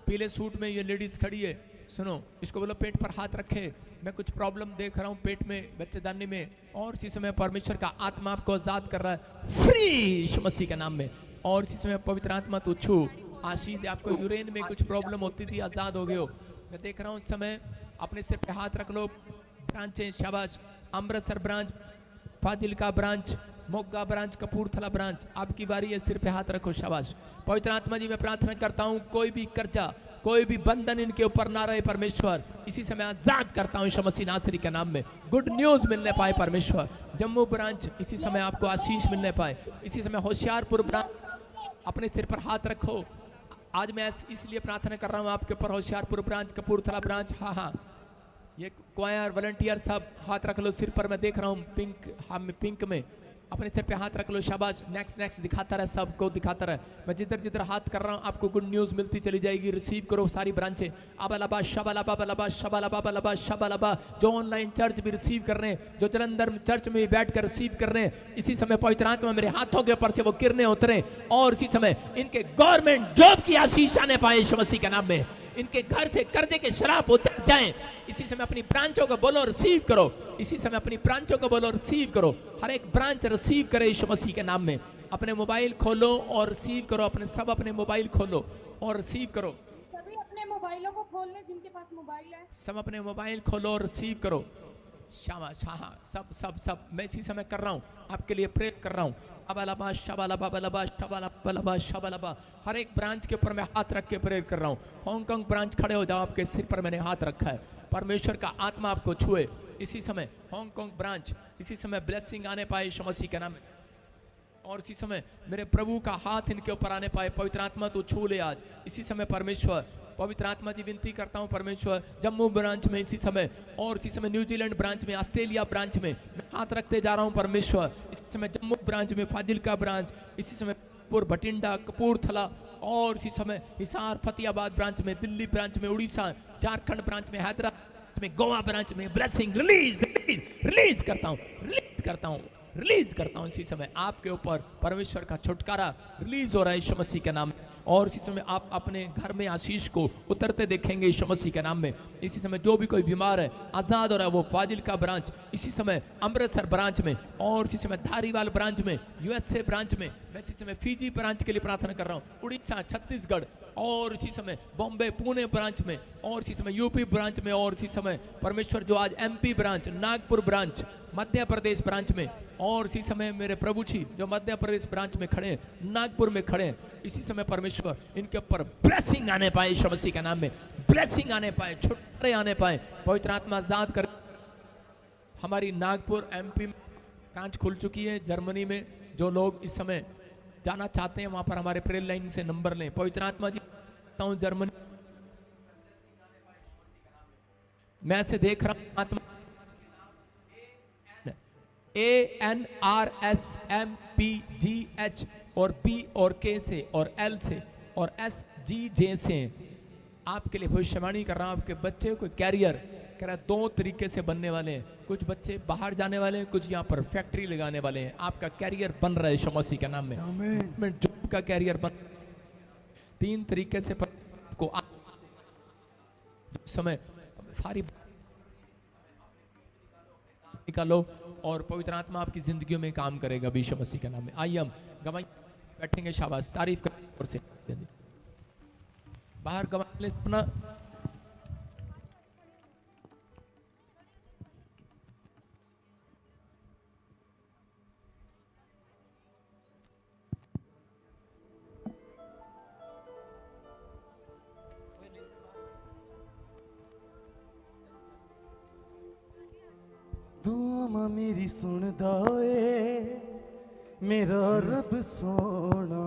पीले सूट में ये लेडीज खड़ी है, सुनो, इसको बोलो पेट पर हाथ रखे। मैं कुछ प्रॉब्लम देख रहा हूँ पेट में, बच्चेदानी में, और इसी समय परमेश्वर का आत्मा आपको आजाद कर रहा है, फ्री यीशु मसीह के नाम में। और इसी समय पवित्र आत्मा तो छू, आशीष दे। आपको यूरेन में कुछ प्रॉब्लम होती थी, आजाद हो गए हो। मैं देख रहा हूँ इस समय, अपने सिर पे हाथ रख लो। ब्रांचें, शाबाश। Amritsar branch, Fazilka branch, Moga branch, Kapurthala branch, आपकी बारी है, सिर पे हाथ रखो, शाबाश। पवित्र आत्मा जी मैं प्रार्थना करता हूँ, कोई भी कर्जा, कोई भी बंधन इनके ऊपर ना रहे परमेश्वर। इसी समय आजाद करता हूँ यीशु मसीह नासरी के नाम में। गुड न्यूज मिलने पाए परमेश्वर। जम्मू ब्रांच, इसी समय आपको आशीष मिलने पाए। इसी समय होशियारपुर ब्रांच, अपने सिर पर हाथ रखो। आज मैं इसलिए प्रार्थना कर रहा हूँ आपके ऊपर, होशियारपुर ब्रांच, कपूरथला ब्रांच, हाँ हाँ, ये क्वायर वॉलंटियर सब हाथ रख लो सिर पर। मैं देख रहा हूँ पिंक, हाँ पिंक में अपने सिर पे हाथ रख लो, शाबाश। नेक्स्ट नेक्स्ट दिखाता रहे, सबको दिखाता रहे। मैं जिधर जिधर हाथ कर रहा हूँ आपको गुड न्यूज मिलती चली जाएगी। रिसीव करो सारी ब्रांचें। अबलबा शबलबा बलबा शबलबा बलबा शबलबा, जो ऑनलाइन चर्च भी रिसीव कर रहे हैं, जो जलंधर चर्च में भी बैठ कर रिसीव कर रहे हैं, इसी समय पवित्र आत्मा मेरे हाथों के ऊपर से वो किरणें उतरे, और इसी समय इनके गवर्नमेंट जॉब की आशीष आने पाए यीशु मसीह के नाम में। इनके घर से कर्जे के शराब उतर जाएं। इसी समय अपनी ब्रांचों को बोलो रिसीव करो। इसी समय अपनी ब्रांचों को बोलो रिसीव करो। हर एक ब्रांच रिसीव करे यीशु मसीह के नाम में। अपने मोबाइल खोलो और रिसीव करो। अपने मोबाइल खोलो और रिसीव करो। सभी अपने मोबाइलों को खोल लें जिनके पास मोबाइल है। सब अपने मोबाइल खोलो और रिसीव करो, शाबाश। हाँ हाँ, सब सब सब मैं इसी समय कर रहा हूँ, आपके लिए प्रे कर रहा हूँ। अबलबा शबलबा बलबा शबलबा शबलबा, हर एक ब्रांच के ऊपर मैं हाथ रख के प्रेयर कर रहा हूँ। हांगकांग ब्रांच खड़े हो जाओ, आपके सिर पर मैंने हाथ रखा है, परमेश्वर का आत्मा आपको छुए इसी समय। हांगकांग ब्रांच, इसी समय ब्लेसिंग आने पाए यीशु मसीह के नाम में। और इसी समय मेरे प्रभु का हाथ इनके ऊपर आने पाए। पवित्र आत्मा तो छू ले आज इसी समय परमेश्वर। पवित्र आत्मा जी विनती करता हूँ परमेश्वर, जम्मू ब्रांच में इसी समय, और इसी समय न्यूजीलैंड ब्रांच में, ऑस्ट्रेलिया ब्रांच में मैं हाथ रखते जा रहा हूँ परमेश्वर। इसी समय जम्मू ब्रांच में, फाजिल्का ब्रांच, इसी समय बठिंडा, कपूरथला, और इसी समय हिसार, फतेहाबाद ब्रांच में, दिल्ली ब्रांच में, उड़ीसा, झारखंड ब्रांच में, हैदराबाद में, गोवा ब्रांच में ब्लेसिंग रिलीज रिलीज रिलीज करता हूँ, रिलीज करता हूँ, रिलीज करता हूँ। इसी समय आपके ऊपर परमेश्वर का छुटकारा रिलीज हो रहा है यीशु मसीह के नाम में। और इसी समय आप अपने घर में आशीष को उतरते देखेंगे यीशु मसीह के नाम में। इसी समय जो भी कोई बीमार है आजाद हो रहा है, वो फाजिल्का ब्रांच, इसी समय अमृतसर ब्रांच में, और इसी समय धारीवाल ब्रांच में, यूएसए ब्रांच में, मैं इसी समय फीजी ब्रांच के लिए प्रार्थना कर रहा हूँ, उड़ीसा, छत्तीसगढ़, और इसी समय बॉम्बे, पुणे ब्रांच में, और इसी समय यूपी ब्रांच में, और इसी समय परमेश्वर जो आज MP branch, Nagpur branch, Madhya Pradesh branch में, और इसी समय मेरे प्रभु जी जो मध्य प्रदेश ब्रांच में खड़े हैं, नागपुर में खड़े हैं, इसी समय परमेश्वर इनके ऊपर ब्लेसिंग आने पाए यीशु मसीह के नाम में, ब्लेसिंग आने पाए, छुटकारे आने पाए, पवित्र आत्मा आजाद कर। हमारी नागपुर एमपी में ब्रांच खुल चुकी है। जर्मनी में जो लोग इस समय जाना चाहते हैं वहां पर हमारे प्रेयर लाइन से नंबर लें। पवित्र आत्मा जी जर्मनी मैं से देख रहा हूं, आत्मा ANRSMPGH और B और K से और L से और SGJ से आपके लिए भविष्यवाणी कर रहा हूं। आपके बच्चे को कैरियर कह रहा है 2 तरीके से बनने वाले हैं। कुछ बच्चे बाहर जाने वाले हैं, कुछ यहाँ पर फैक्ट्री लगाने वाले हैं। आपका कैरियर बन रहा है यीशु मसीह के नाम में। जॉब का कैरियर बन 3 तरीके से को समय सारी निकालो और पवित्र आत्मा आपकी जिंदगियों में काम करेगा यीशु मसीह के नाम में। आइए हम गवाही बैठेंगे, शाबाश, तारीफ कर से बाहर गवाही अपना मां मेरी सुनदा ए मेरा रब सोना,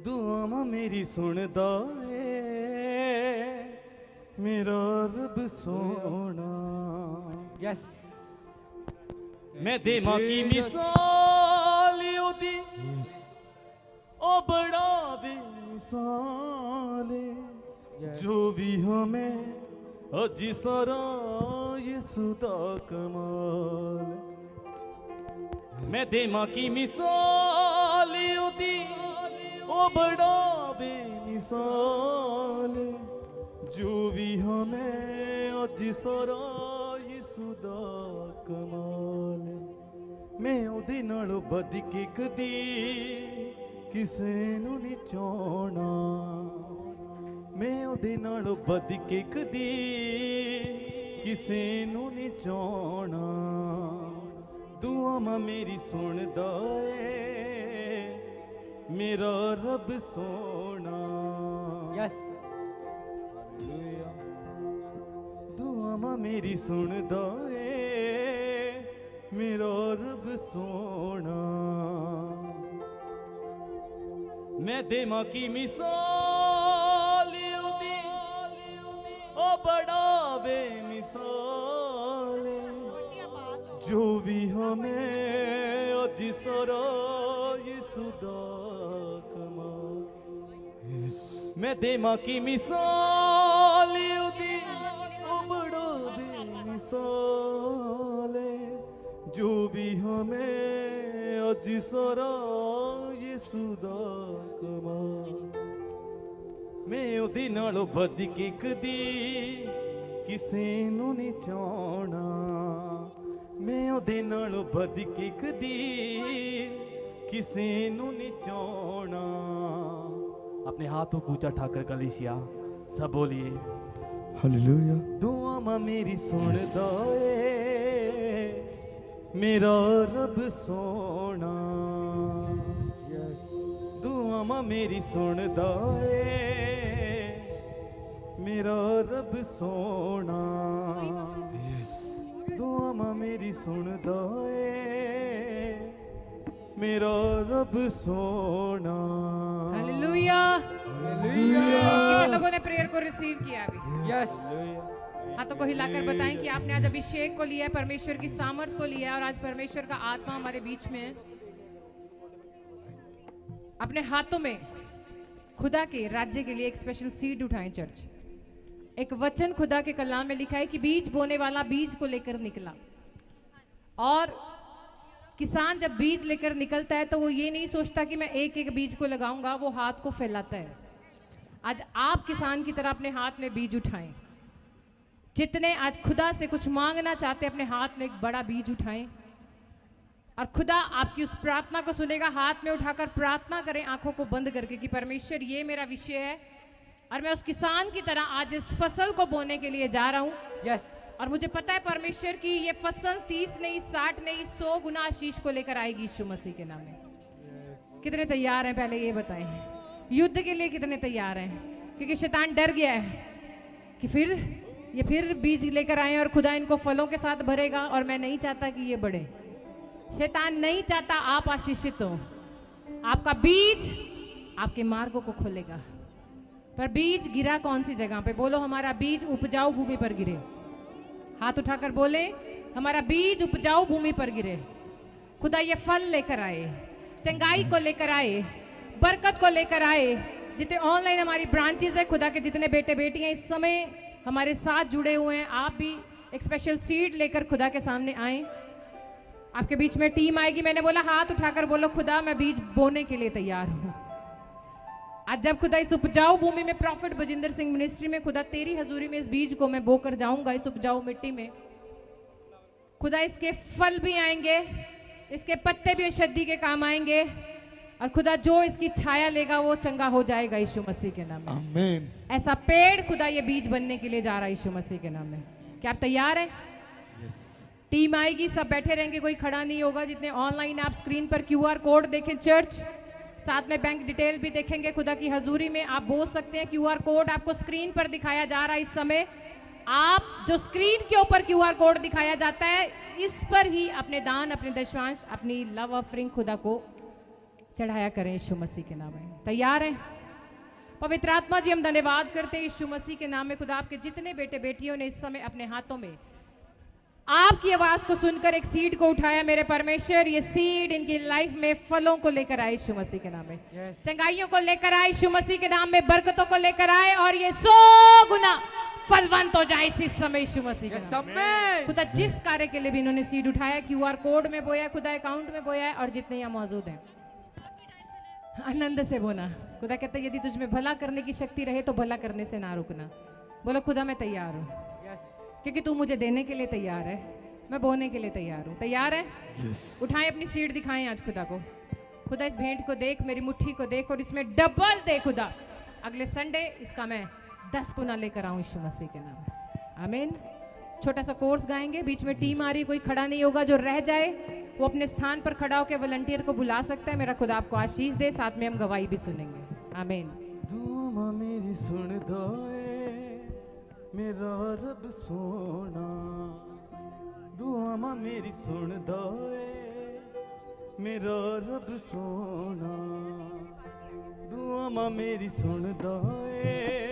दुआ मां मेरी सुनदा ए मेरा रब सोना। यस मैं देवां की मिसाल ओदी ओ बड़ा बेमिसाल है, जो भी हमें अजी सारा यीशु दा कमाल। मैं देवां की मिसाल ओदी ओ बड़ा बेमिसाल है, जो भी हमें अजी सारा यीशु दा कमाल। मैं ओदे नालों बद के कदी किसे नूं नहीं चाहना, मैं ओदे नालों बद के कदी किसे नूं नहीं चाहना। दुआ मां मेरी सुनदा ए मेरा रब सोना। यस दुआ मां मेरी सुनदा ए मेरा रब सोना। मैं देवां की मिसाल ओदी ओ बड़ा बेमिसाल है, जो भी हमें अज सारा यीशु दा कमाल। मैं देवां की मिसाल ओदी ओ बड़ा बेमिसाल है, जो भी हमें अज सारा यीशु दा कमाल। मैं ओदे नालों बद के कदी किसे नूं नहीं चाहना, मैं ओदे नालों बद के कदी किसे नूं नहीं चाहना। अपने हाथों को ऊंचा उठाकर कलीसिया सब बोलिए हालेलुया। दुआ मां मेरी सुनदा ए मेरा रब सोना, दुआ मां मेरी सुनदा ए मेरा रब सोना। दुआ मां मेरी सुनदा ए मेरा रब सोना। हालेलुया। कितने लोगों ने प्रेयर को रिसीव किया अभी? यस हाथों को हिलाकर बताएं कि आपने आज अभिषेक को लिया है, परमेश्वर की सामर्थ को लिया है और आज परमेश्वर का आत्मा हमारे बीच में है। अपने हाथों में खुदा के राज्य के लिए एक स्पेशल सीड उठाएं चर्च। एक वचन खुदा के कलाम में लिखा है कि बीज बोने वाला बीज को लेकर निकला, और किसान जब बीज लेकर निकलता है तो वो ये नहीं सोचता कि मैं एक एक बीज को लगाऊंगा, वो हाथ को फैलाता है। आज आप किसान की तरह अपने हाथ में बीज उठाएं। जितने आज खुदा से कुछ मांगना चाहते हैं अपने हाथ में एक बड़ा बीज उठाएं और खुदा आपकी उस प्रार्थना को सुनेगा। हाथ में उठाकर प्रार्थना करें आंखों को बंद करके कि परमेश्वर ये मेरा विषय है और मैं उस किसान की तरह आज इस फसल को बोने के लिए जा रहा हूँ। यस और मुझे पता है परमेश्वर की ये फसल 30 नहीं 60 नहीं 100 गुना आशीष को लेकर आएगी यीशु मसीह के नाम में। कितने तैयार हैं पहले ये बताएं, युद्ध के लिए कितने तैयार हैं? क्योंकि शैतान डर गया है कि फिर बीज लेकर आए और खुदा इनको फलों के साथ भरेगा और मैं नहीं चाहता कि ये बढ़े। शैतान नहीं चाहता आप आशीषित हो। आपका बीज आपके मार्गों को खोलेगा। पर बीज गिरा कौन सी जगह पे? बोलो हमारा बीज उपजाऊ भूमि पर गिरे। हाथ उठाकर बोले हमारा बीज उपजाऊ भूमि पर गिरे। खुदा ये फल लेकर आए, चंगाई को लेकर आए, बरकत को लेकर आए। जितने ऑनलाइन हमारी ब्रांचेस है, खुदा के जितने बेटे बेटियां इस समय हमारे साथ जुड़े हुए हैं, आप भी एक स्पेशल सीड लेकर खुदा के सामने आए। आपके बीच में टीम आएगी। मैंने बोला हाथ उठाकर बोलो खुदा मैं बीज बोने के लिए तैयार हूँ। आज जब खुदा इस उपजाऊ भूमि में प्रॉफिट बजिंदर सिंह मिनिस्ट्री में खुदा तेरी हजूरी में इस बीज को मैं बोकर जाऊंगा इस उपजाऊ मिट्टी में। खुदा इसके फल भी आएंगे, इसके पत्ते भी औषधि के काम आएंगे और खुदा जो इसकी छाया लेगा वो चंगा हो जाएगा यीशु मसीह के नाम में। आमीन। ऐसा पेड़ खुदा ये बीज बनने के लिए जा रहा है यीशु मसीह के नाम में। क्या आप तैयार हैं? टीम आएगी, सब बैठे रहेंगे, कोई खड़ा नहीं होगा। जितने ऑनलाइन आप स्क्रीन पर QR कोड देखें चर्च, साथ में बैंक डिटेल भी देखेंगे। खुदा की हजूरी में आप बोल सकते हैं। QR कोड आपको स्क्रीन पर दिखाया जा रहा है इस समय। आप जो स्क्रीन के ऊपर क्यूआर कोड दिखाया जाता है, इस पर ही अपने दान, अपने दशवांश, अपनी लव ऑफरिंग खुदा को चढ़ाया करें यीशु मसीह के नाम में। तैयार हैं? पवित्र आत्मा जी, हम धन्यवाद करते हैं यीशु मसीह के नाम में। खुदा, आपके जितने बेटे बेटियों ने इस समय अपने हाथों में आपकी आवाज को सुनकर एक सीड को उठाया, मेरे परमेश्वर, ये सीड इनकी लाइफ में फलों को लेकर आए यीशु मसीह के नाम में, चंगाइयों को लेकर आए यीशु मसीह के नाम में, बरकतों को लेकर आए और ये 100 गुना फलवंत हो जाए इस समय यीशु मसीह के नाम में। खुदा, जिस कार्य के लिए भी इन्होंने सीड उठाया, क्यूआर कोड में बोया, खुदा अकाउंट में बोया है, और जितने यहाँ मौजूद हैं आनंद से बोना। खुदा कहता है यदि तुझ में भला करने की शक्ति रहे तो भला करने से ना रुकना। बोलो, खुदा मैं तैयार हूँ, क्योंकि तू मुझे देने के लिए तैयार है, मैं बोने के लिए तैयार हूँ। तैयार है? उठाएं अपनी सीट, दिखाएं आज खुदा को। खुदा, इस भेंट को देख, मेरी मुट्ठी को देख और इसमें डबल दे खुदा। अगले संडे इसका मैं 10 गुना लेकर आऊँ यीशु मसीह के नाम में। आमीन। छोटा सा कोर्स गाएंगे, बीच में टीम आ रही, कोई खड़ा नहीं होगा। जो रह जाए वो अपने स्थान पर खड़ा होकर वॉलंटियर को बुला सकता है। मेरा खुदा आपको आशीष दे, साथ में हम गवाही भी सुनेंगे। आमीन। दुआ मेरी सुन दोए मेरा रब सोना, दुआ मेरी सुन दोए मेरा रब सोना, दुआ मेरी सुन दोए